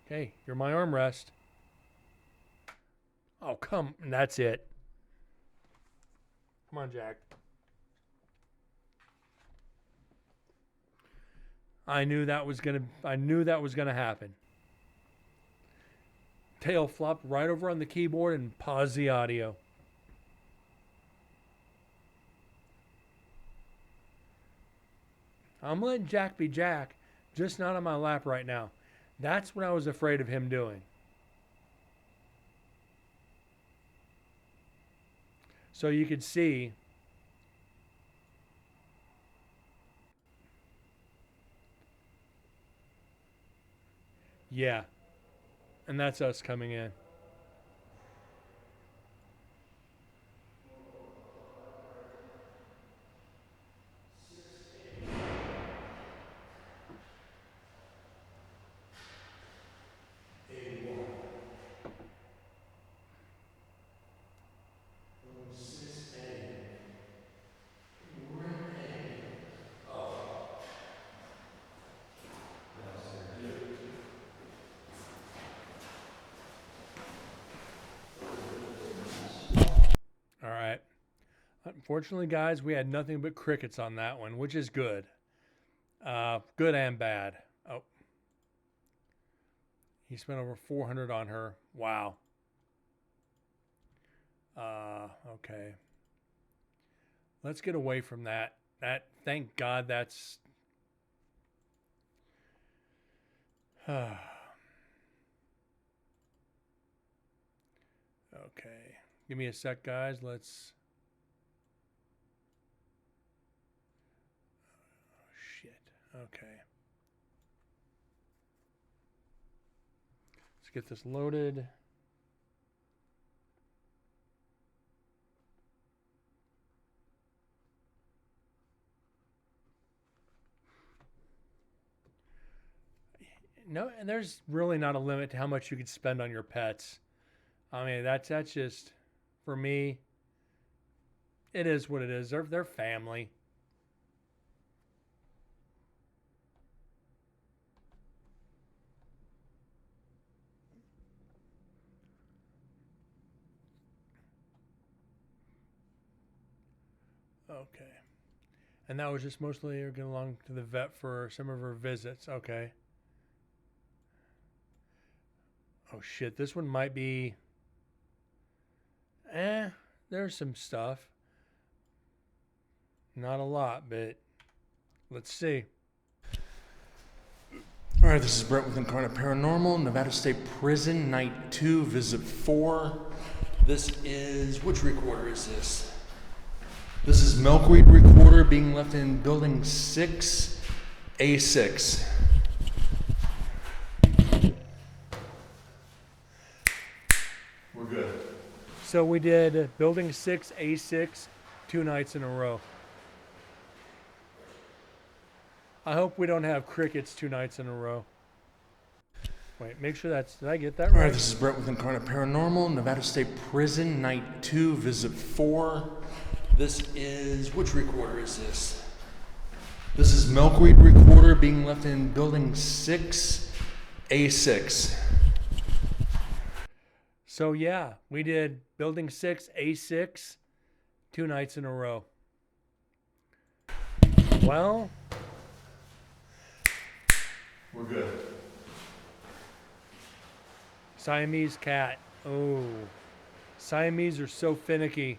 Okay, you're my armrest. Oh, come. That's it. Come on, Jack. I knew that was gonna happen. Tail flopped right over on the keyboard and paused the audio. I'm letting Jack be Jack, just not on my lap right now. That's what I was afraid of him doing. So you could see. Yeah. And that's us coming in. Unfortunately, guys, we had nothing but crickets on that one, which is good. Good and bad. Oh. He spent over 400 on her. Wow. Okay. Let's get away from that. Thank God that's... Okay. Give me a sec, guys. Let's... Oh, shit. Okay. Let's get this loaded. No, and there's really not a limit to how much you could spend on your pets. I mean, that's just, for me, it is what it is. They're family. Okay. And that was just mostly going along to the vet for some of her visits. Okay. Oh, shit. This one might be... There's some stuff. Not a lot, but let's see. All right, this is Brent with Incarnate Paranormal, Nevada State Prison, Night 2, Visit 4. This is... Which recorder is this? This is Milkweed Recorder being left in Building 6, A6. We're good. So we did Building 6, A6, 2 nights in a row. I hope we don't have crickets 2 nights in a row. Wait, make sure that's... Did I get that right? All right, this is Brent with Incarnate Paranormal, Nevada State Prison, Night 2, Visit 4. This is... Which recorder is this? This is Milkweed Recorder being left in Building 6, A6. So yeah, we did Building 6, A6, 2 nights in a row. Well... We're good. Siamese cat. Oh. Siamese are so finicky.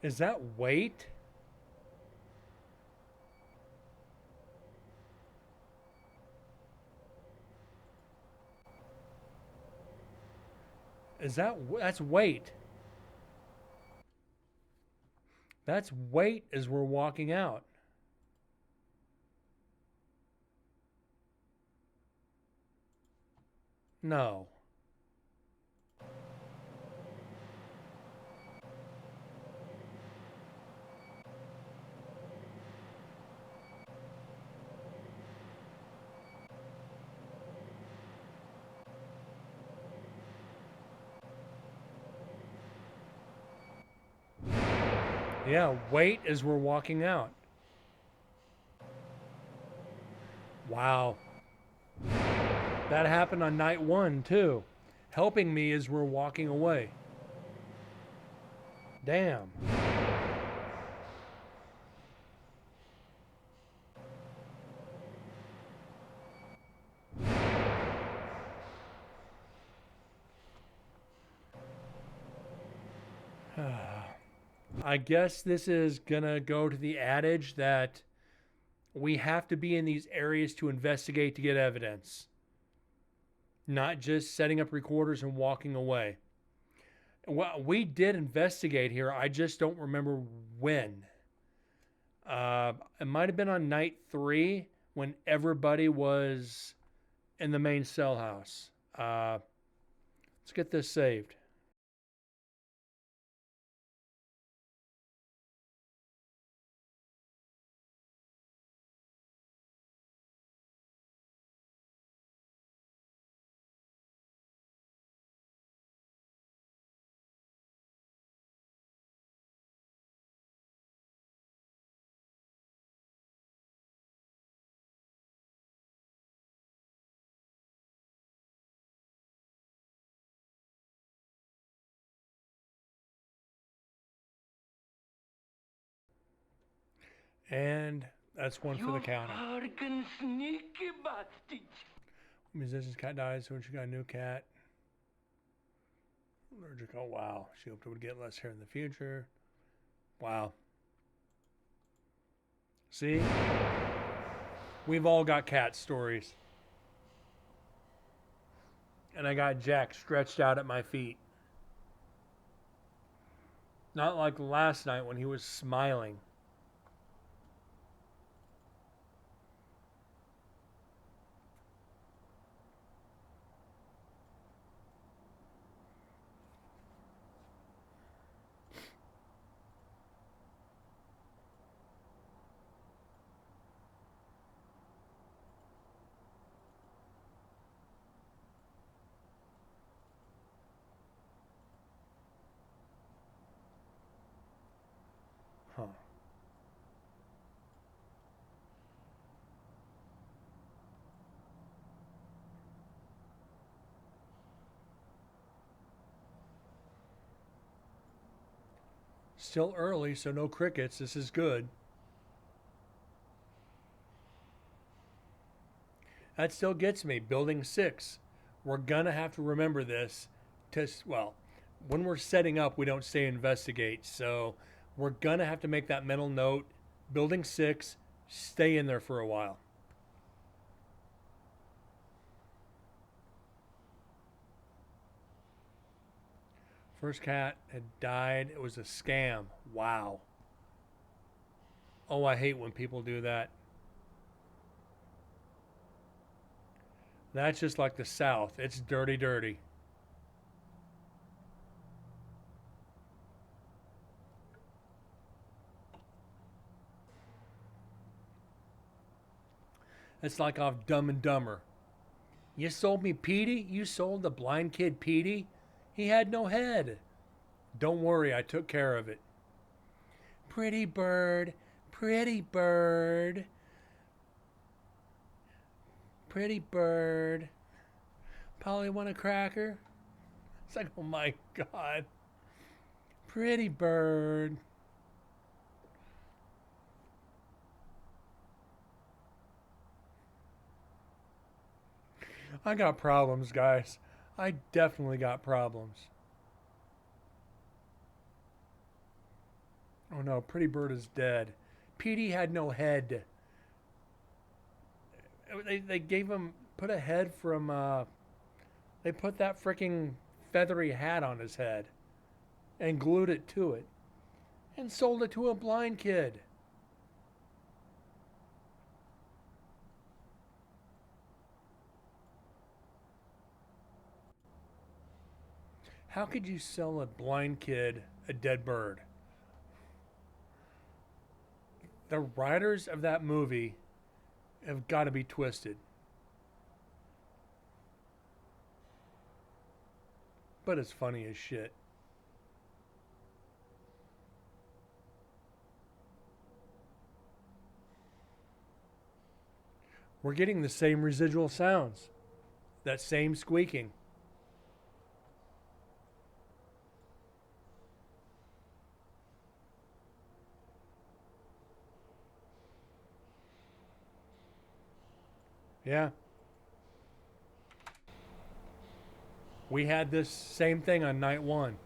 Is that weight? That's weight. That's weight as we're walking out. No. Yeah, wait as we're walking out. Wow. That happened on night 1 too. Helping me as we're walking away. Damn. I guess this is gonna go to the adage that we have to be in these areas to investigate to get evidence. Not just setting up recorders and walking away. Well, we did investigate here. I just don't remember when. It might have been on night 3 when everybody was in the main cell house. Let's get this saved. And that's one for the counter. Fucking sneaky bastard. Musician's cat dies, so she got a new cat. Allergic. Oh, wow. She hoped it would get less hair in the future. Wow. See? We've all got cat stories. And I got Jack stretched out at my feet. Not like last night when he was smiling. Huh. Still early, so no crickets. This is good. That still gets me. Building 6. We're going to have to remember this. Well, when we're setting up, we don't say investigate. So we're going to have to make that mental note. Building 6, stay in there for a while. First cat had died. It was a scam. Wow. Oh, I hate when people do that. That's just like the South. It's dirty, dirty. It's like off Dumb and Dumber. You sold me Petey? You sold the blind kid Petey? He had no head. Don't worry, I took care of it. Pretty bird, pretty bird. Pretty bird. Polly want a cracker? It's like, oh my God. Pretty bird. I got problems, guys. I definitely got problems. Oh no, Pretty Bird is dead. Petey had no head. They gave him, put a head from, they put that freaking feathery hat on his head and glued it to it and sold it to a blind kid. How could you sell a blind kid a dead bird? The writers of that movie have got to be twisted. But it's funny as shit. We're getting the same residual sounds. That same squeaking. Yeah. We had this same thing on night 1.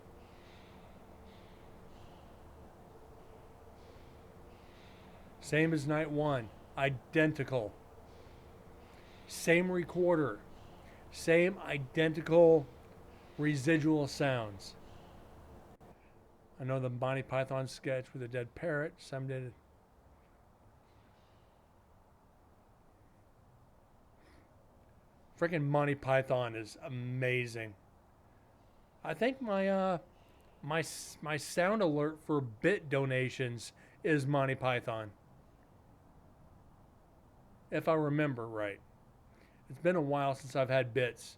Same as night 1. Identical. Same recorder. Same identical residual sounds. I know the Monty Python sketch with a dead parrot. Some did. Freaking Monty Python is amazing. I think my sound alert for bit donations is Monty Python, if I remember right. It's been a while since I've had bits.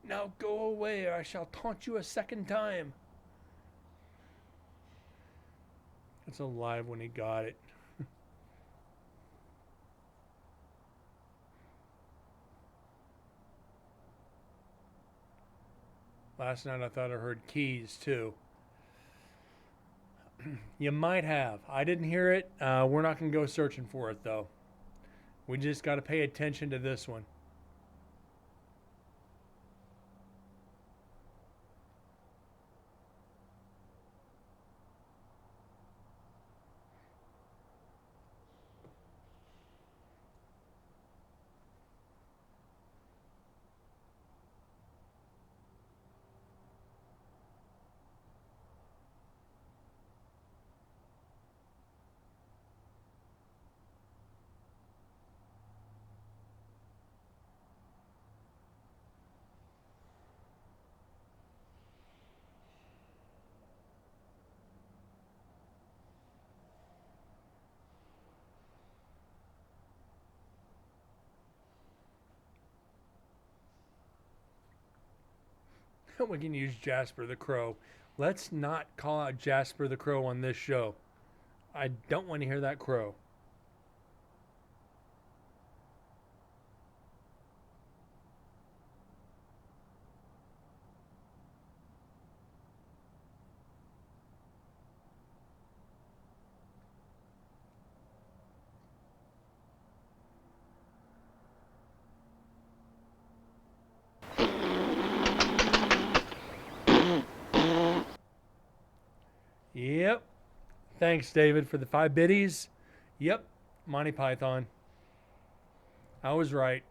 Now go away, or I shall taunt you a second time. It's alive when he got it. Last night I thought I heard keys too. You might have. I didn't hear it. We're not going to go searching for it though. We just got to pay attention to this one. We can use Jasper the Crow. Let's not call out Jasper the Crow on this show. I don't want to hear that crow. Yep. Thanks, David, for the 5 biddies. Yep. Monty Python. I was right.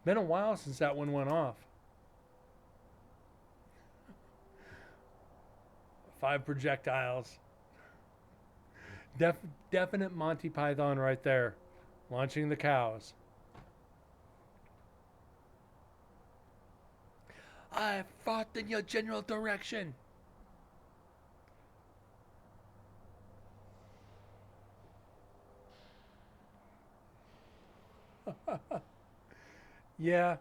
Been a while since that one went off. 5 projectiles. Definite Monty Python right there. Launching the cows. I fought in your general direction. Yeah,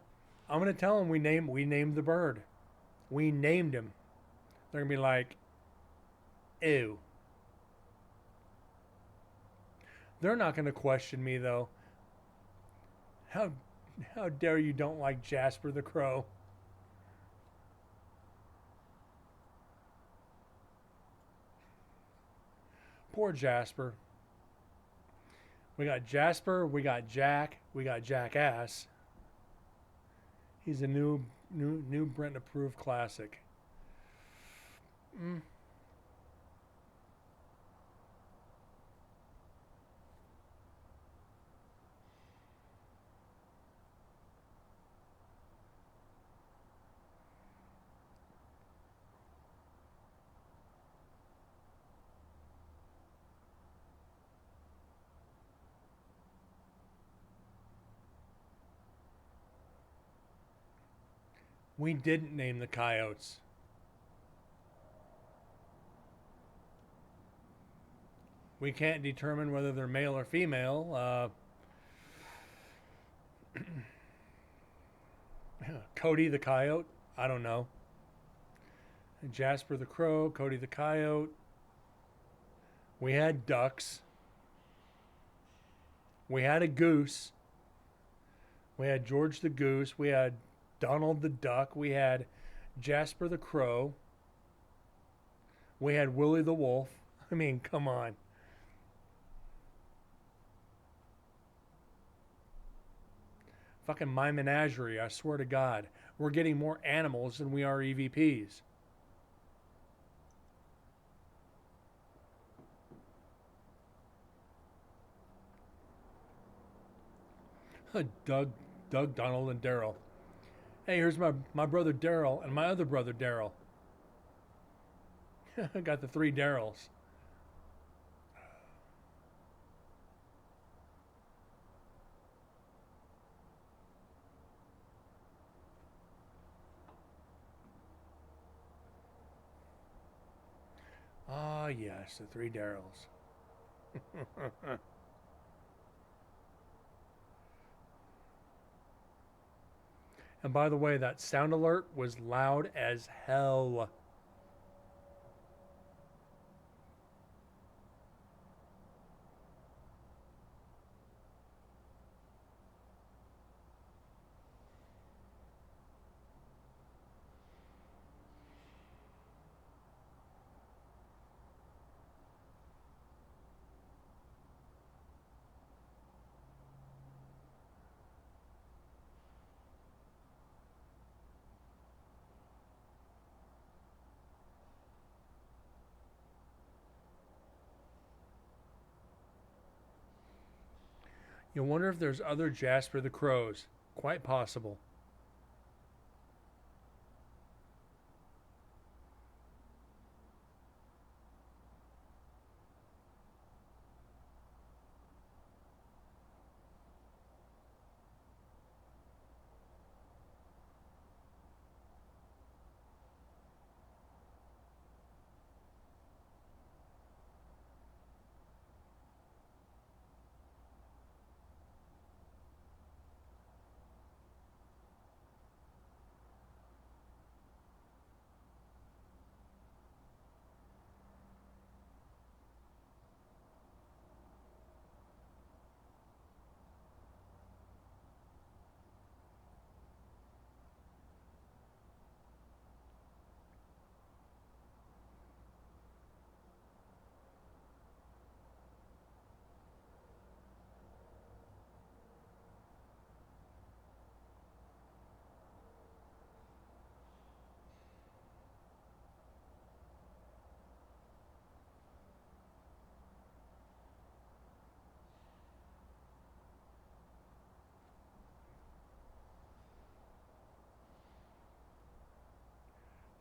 I'm gonna tell them we named the bird. We named him. They're gonna be like, ew. They're not gonna question me though. How dare you don't like Jasper the Crow? Poor Jasper. We got Jasper, we got Jack, we got Jackass. He's a new Brent approved classic. We didn't name the coyotes. We can't determine whether they're male or female. Cody the coyote? I don't know. Jasper the crow, Cody the coyote. We had ducks. We had a goose. We had George the goose. We had Donald the duck. We had Jasper the crow. We had Willie the wolf. I mean, come on. Fucking my menagerie, I swear to God. We're getting more animals than we are EVPs. Doug, Donald, and Daryl. Hey, here's my brother Daryl and my other brother Daryl. I got the 3 Daryls. Ah, yes, the 3 Daryls. And by the way, that sound alert was loud as hell. You wonder if there's other Jasper the Crows. Quite possible.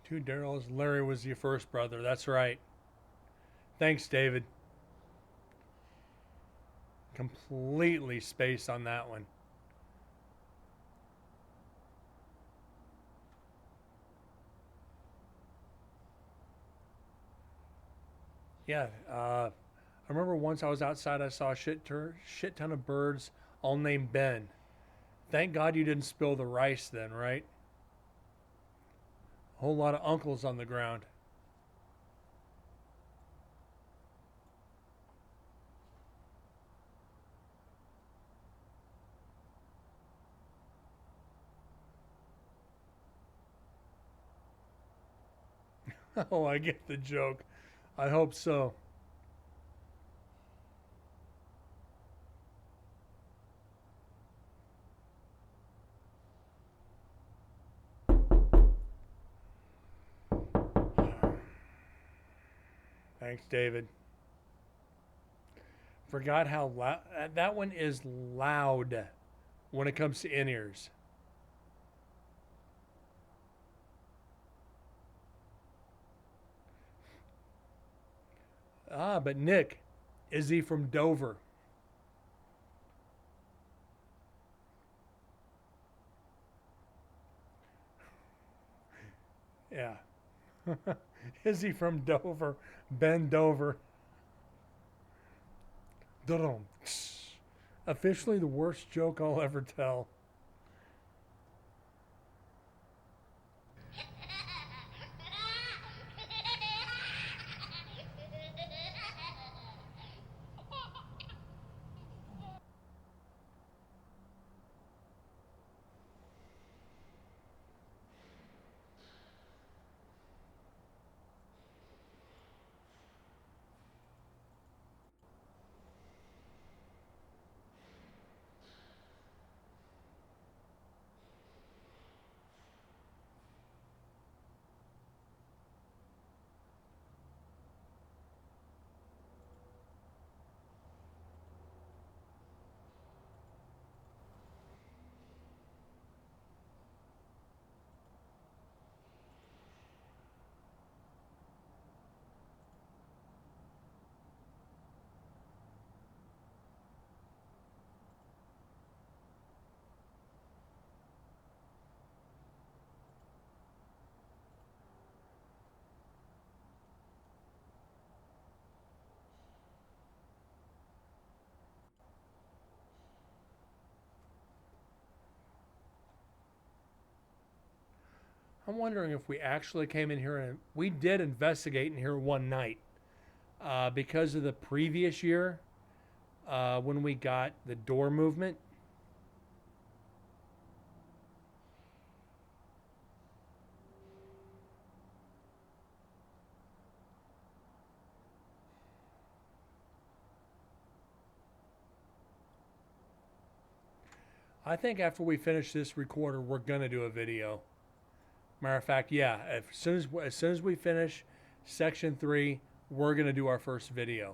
Two Daryls. Larry was your first brother. That's right. Thanks, David. Completely spaced on that one. Yeah, I remember once I was outside, I saw a shit ton of birds, all named Ben. Thank God you didn't spill the rice then, right? A whole lot of uncles on the ground. Oh, I get the joke. I hope so. Thanks, David. Forgot how loud that one is loud when it comes to in-ears. Ah, but Nick, is he from Dover? Yeah. Is he from Dover? Ben Dover. Dum. Officially the worst joke I'll ever tell. I'm wondering if we actually came in here and we did investigate in here one night because of the previous year when we got the door movement. I think after we finish this recorder, we're gonna do a video. Matter of fact, yeah, as soon as we finish section 3, we're gonna do our first video.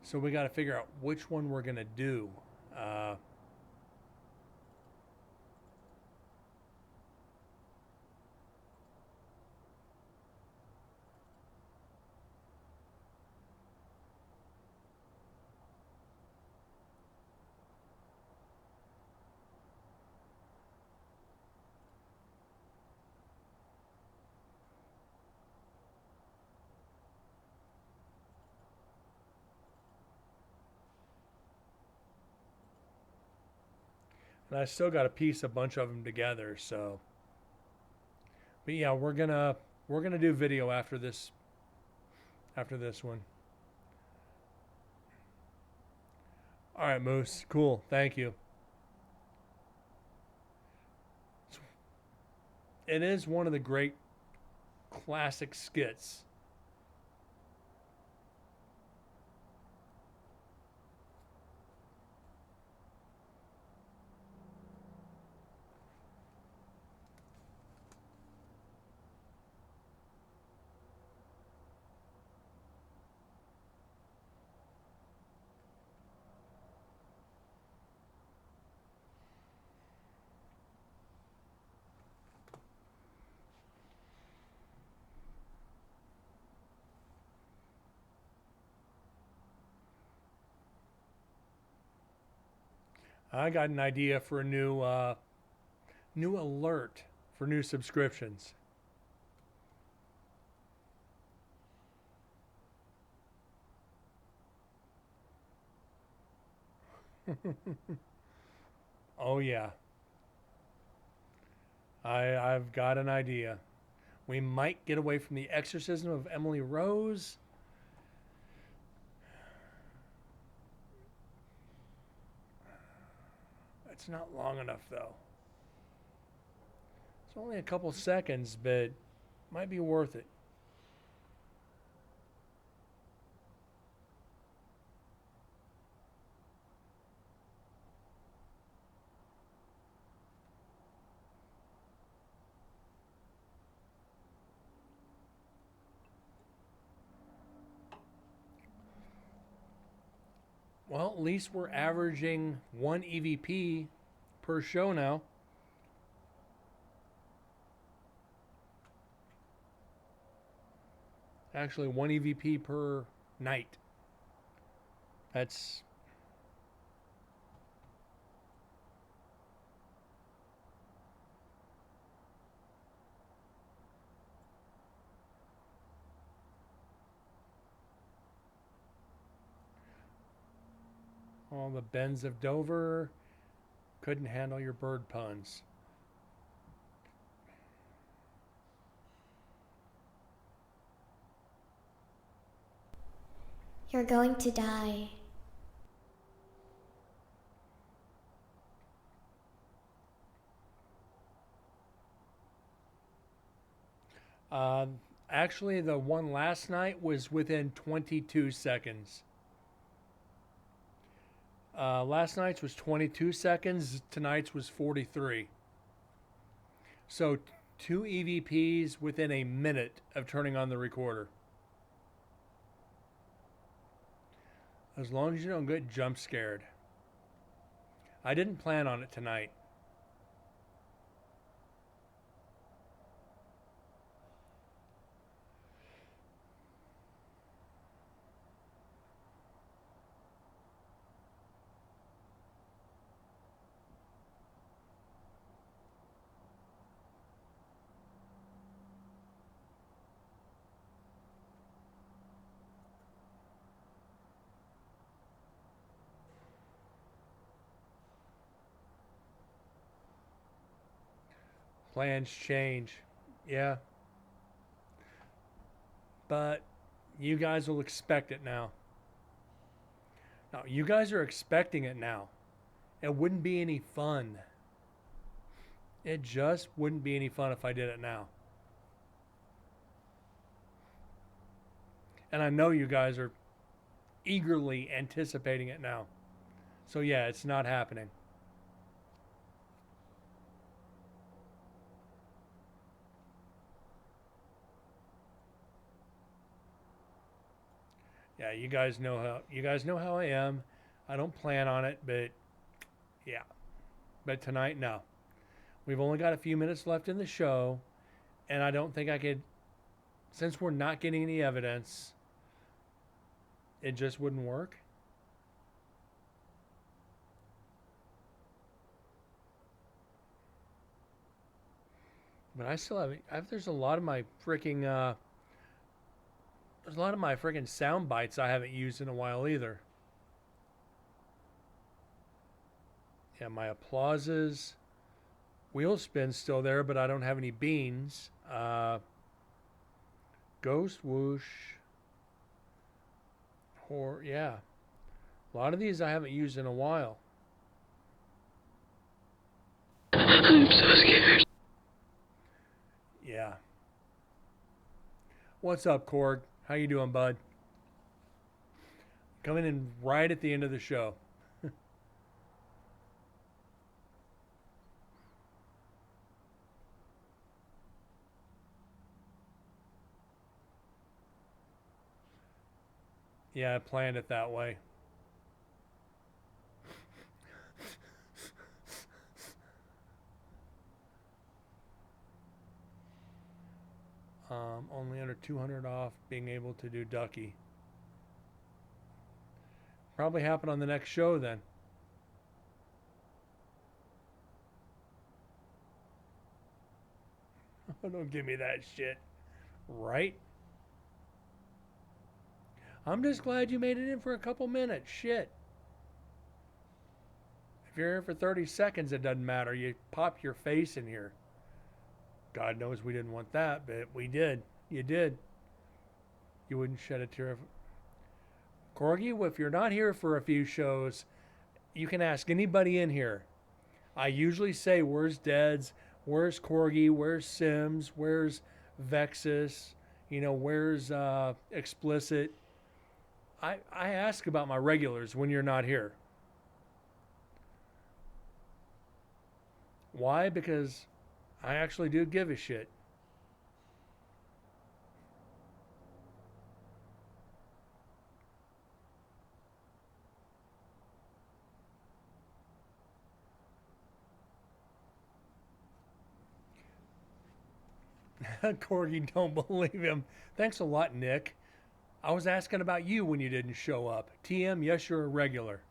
So we got to figure out which one we're gonna do. Uh, and I still got to piece a bunch of them together. So, but yeah, we're gonna do video after this one. All right, Moose. Cool. Thank you. It is one of the great classic skits. I got an idea for a new alert for new subscriptions. Oh yeah, I've got an idea. We might get away from the exorcism of Emily Rose. It's not long enough though. It's only a couple seconds, but might be worth it. Well, at least we're averaging 1 EVP per show now. Actually, 1 EVP per night. That's all the Bens of Dover. Couldn't handle your bird puns. You're going to die. Actually, the one last night was within 22 seconds. Last night's was 22 seconds. Tonight's was 43. So 2 EVPs within a minute of turning on the recorder. As long as you don't get jump scared. I didn't plan on it tonight. Plans change. Yeah. But you guys will expect it now. No, you guys are expecting it now. It wouldn't be any fun. It just wouldn't be any fun if I did it now. And I know you guys are eagerly anticipating it now. So yeah, it's not happening. Yeah, you guys know how I am. I don't plan on it, but Yeah. But tonight, no. We've only got a few minutes left in the show, and I don't think I could, since we're not getting any evidence, it just wouldn't work. But I still have there's a lot of my freaking there's a lot of my freaking sound bites I haven't used in a while either. Yeah, my applauses. Wheel spin's still there, but I don't have any beans. Ghost whoosh. Yeah. A lot of these I haven't used in a while. I'm so scared. Yeah. What's up, Korg? How you doing, bud? Coming in right at the end of the show. Yeah, I planned it that way. Only under 200 off being able to do Ducky. Probably happen on the next show then. Don't give me that shit. Right? I'm just glad you made it in for a couple minutes. Shit. If you're here for 30 seconds, it doesn't matter. You pop your face in here. God knows we didn't want that, but we did. You did. You wouldn't shed a tear of... Corgi, if you're not here for a few shows, you can ask anybody in here. I usually say, where's Deads? Where's Corgi? Where's Sims? Where's Vexus? You know, where's Explicit? I ask about my regulars when you're not here. Why? Because I actually do give a shit. Corgi, don't believe him. Thanks a lot, Nick. I was asking about you when you didn't show up. TM, yes, you're a regular.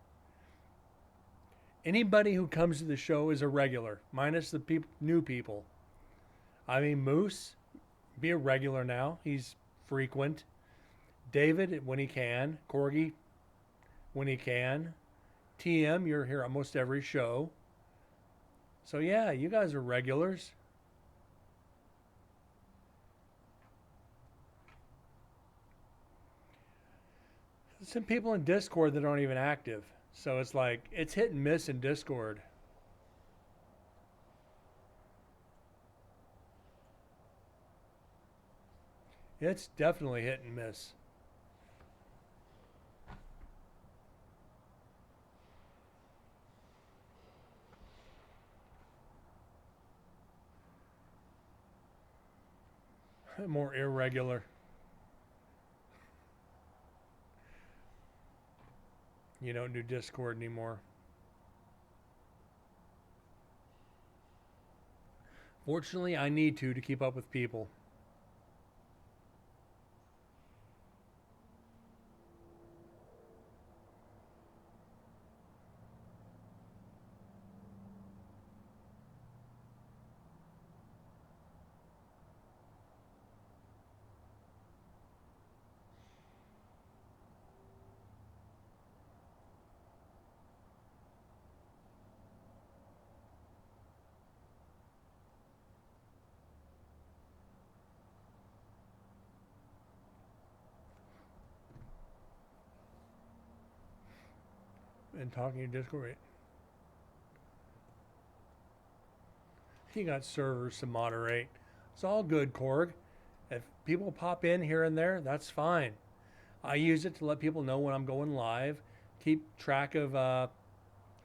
Anybody who comes to the show is a regular, minus the new people. I mean, Moose, be a regular now. He's frequent. David, when he can. Corgi, when he can. TM, you're here almost every show. So yeah, you guys are regulars. Some people in Discord that aren't even active. So it's like, it's hit and miss in Discord. It's definitely hit and miss. More irregular. You don't do Discord anymore. Fortunately, I need to keep up with people. And talking to Discord. You got servers to moderate. It's all good, Korg. If people pop in here and there, that's fine. I use it to let people know when I'm going live. Keep track of a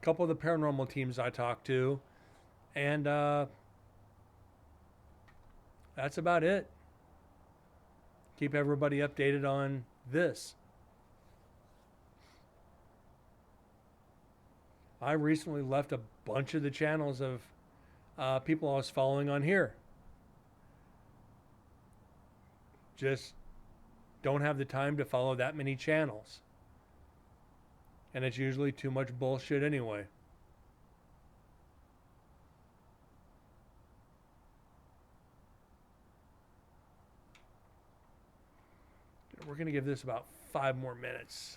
couple of the paranormal teams I talk to. And that's about it. Keep everybody updated on this. I recently left a bunch of the channels of people I was following on here. Just don't have the time to follow that many channels. And it's usually too much bullshit anyway. We're going to give this about 5 more minutes.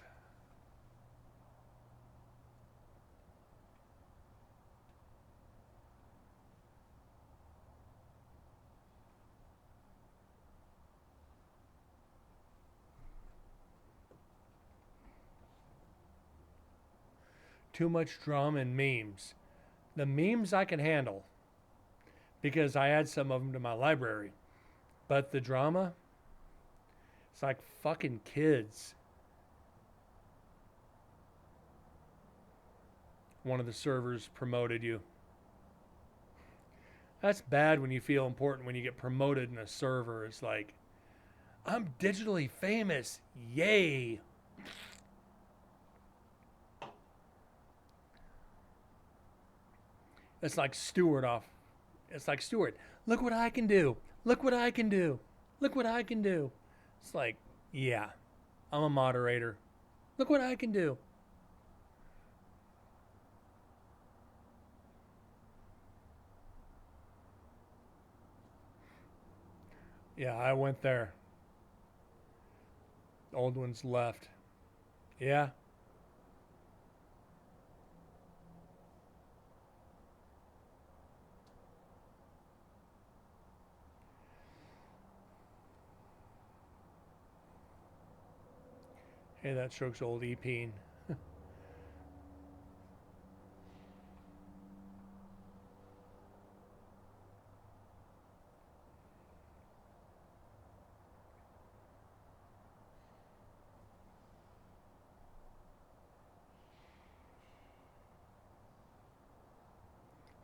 Too much drama and memes. The memes I can handle because I add some of them to my library. But the drama, it's like fucking kids. One of the servers promoted you. That's bad when you feel important when you get promoted in a server. It's like, I'm digitally famous. Yay. It's like Stewart off. It's like Stewart. Look what I can do. Look what I can do. Look what I can do. It's like, yeah, I'm a moderator. Look what I can do. Yeah, I went there. The old ones left. Yeah. Hey, that strokes old E-Peen.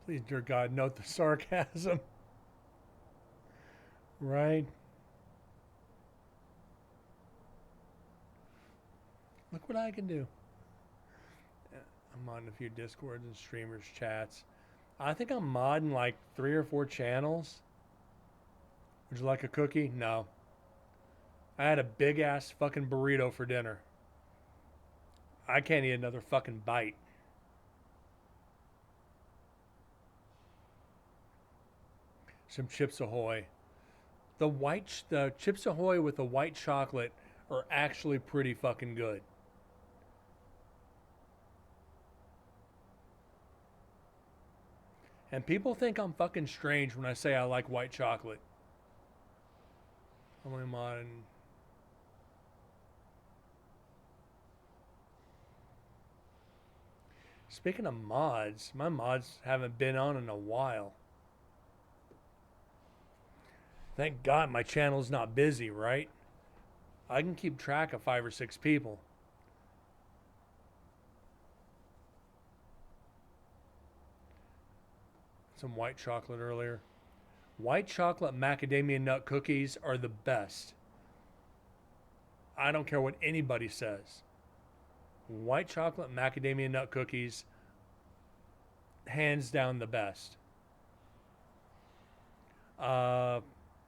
Please, dear God, note the sarcasm. Right? Look what I can do. I'm on a few Discords and streamers chats. I think I'm modding like 3 or 4 channels. Would you like a cookie? No. I had a big ass fucking burrito for dinner. I can't eat another fucking bite. Some Chips Ahoy. The Chips Ahoy with the white chocolate are actually pretty fucking good. And people think I'm fucking strange when I say I like white chocolate. I'm on. Speaking of mods, my mods haven't been on in a while. Thank God my channel's not busy, right? I can keep track of 5 or 6 people. Some white chocolate earlier. White chocolate macadamia nut cookies are the best. I don't care what anybody says. White chocolate macadamia nut cookies, hands down the best.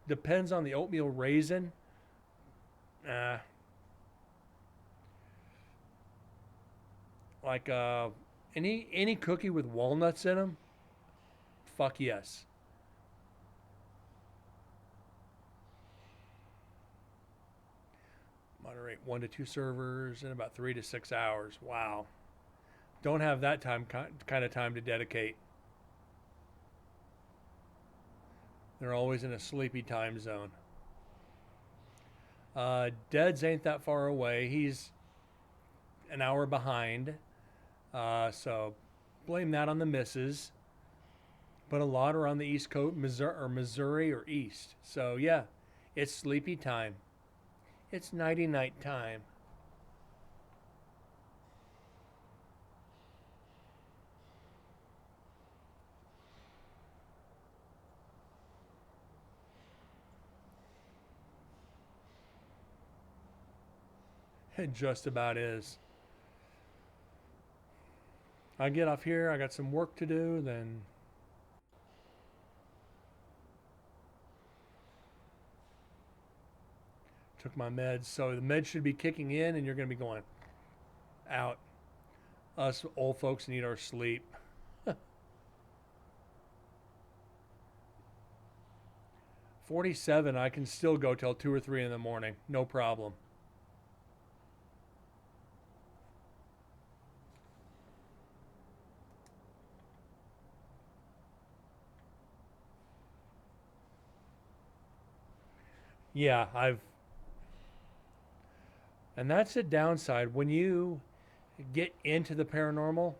Depends on the oatmeal raisin. Like any cookie with walnuts in them. Fuck yes. Moderate 1 to 2 servers in about 3 to 6 hours. Wow. Don't have that kind of time to dedicate. They're always in a sleepy time zone. Deads ain't that far away. He's an hour behind. So blame that on the missus. But a lot are on the East Coast, Missouri or East. So yeah, it's sleepy time. It's nighty-night time. It just about is. I get off here, I got some work to do, then took my meds. So the meds should be kicking in and you're going to be going out. Us old folks need our sleep. 47, I can still go till 2 or 3 in the morning. No problem. Yeah, and that's the downside. When you get into the paranormal,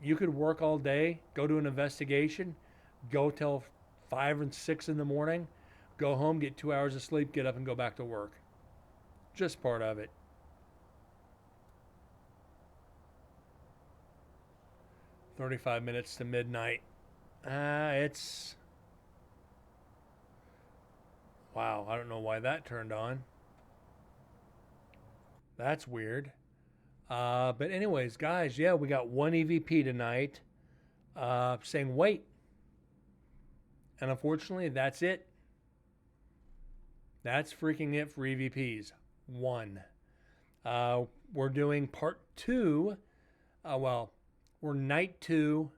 you could work all day, go to an investigation, go till 5 and 6 in the morning, go home, get 2 hours of sleep, get up and go back to work. Just part of it. 35 minutes to midnight. It's wow. I don't know why that turned on. That's weird. But anyways, guys, yeah, we got one EVP tonight saying wait. And unfortunately, that's it. That's freaking it for EVPs. One. We're doing part 2. We're night 2,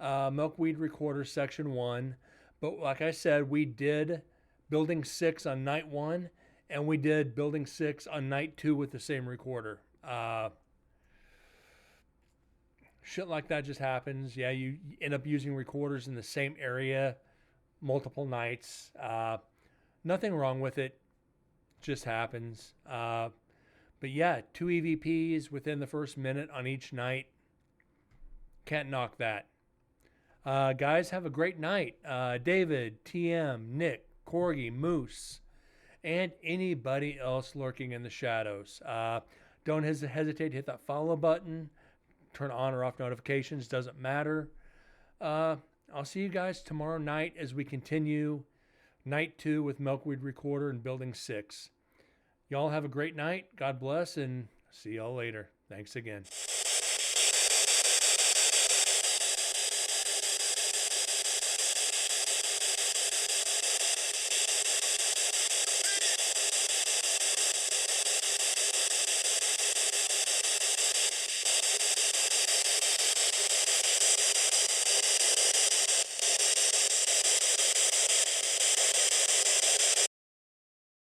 Milkweed Recorder section 1. But like I said, we did building 6 on night 1, and we did building 6 on night 2 with the same recorder. Shit like that just happens. Yeah, you end up using recorders in the same area multiple nights. Nothing wrong with it. Just happens. But yeah, 2 EVPs within the first minute on each night. Can't knock that. Guys, have a great night. David, TM, Nick, Corgi, Moose, and anybody else lurking in the shadows. Don't hesitate to hit that follow button. Turn on or off notifications. Doesn't matter. I'll see you guys tomorrow night as we continue night 2 with Milkweed Recorder and Building 6. Y'all have a great night. God bless, and see y'all later. Thanks again.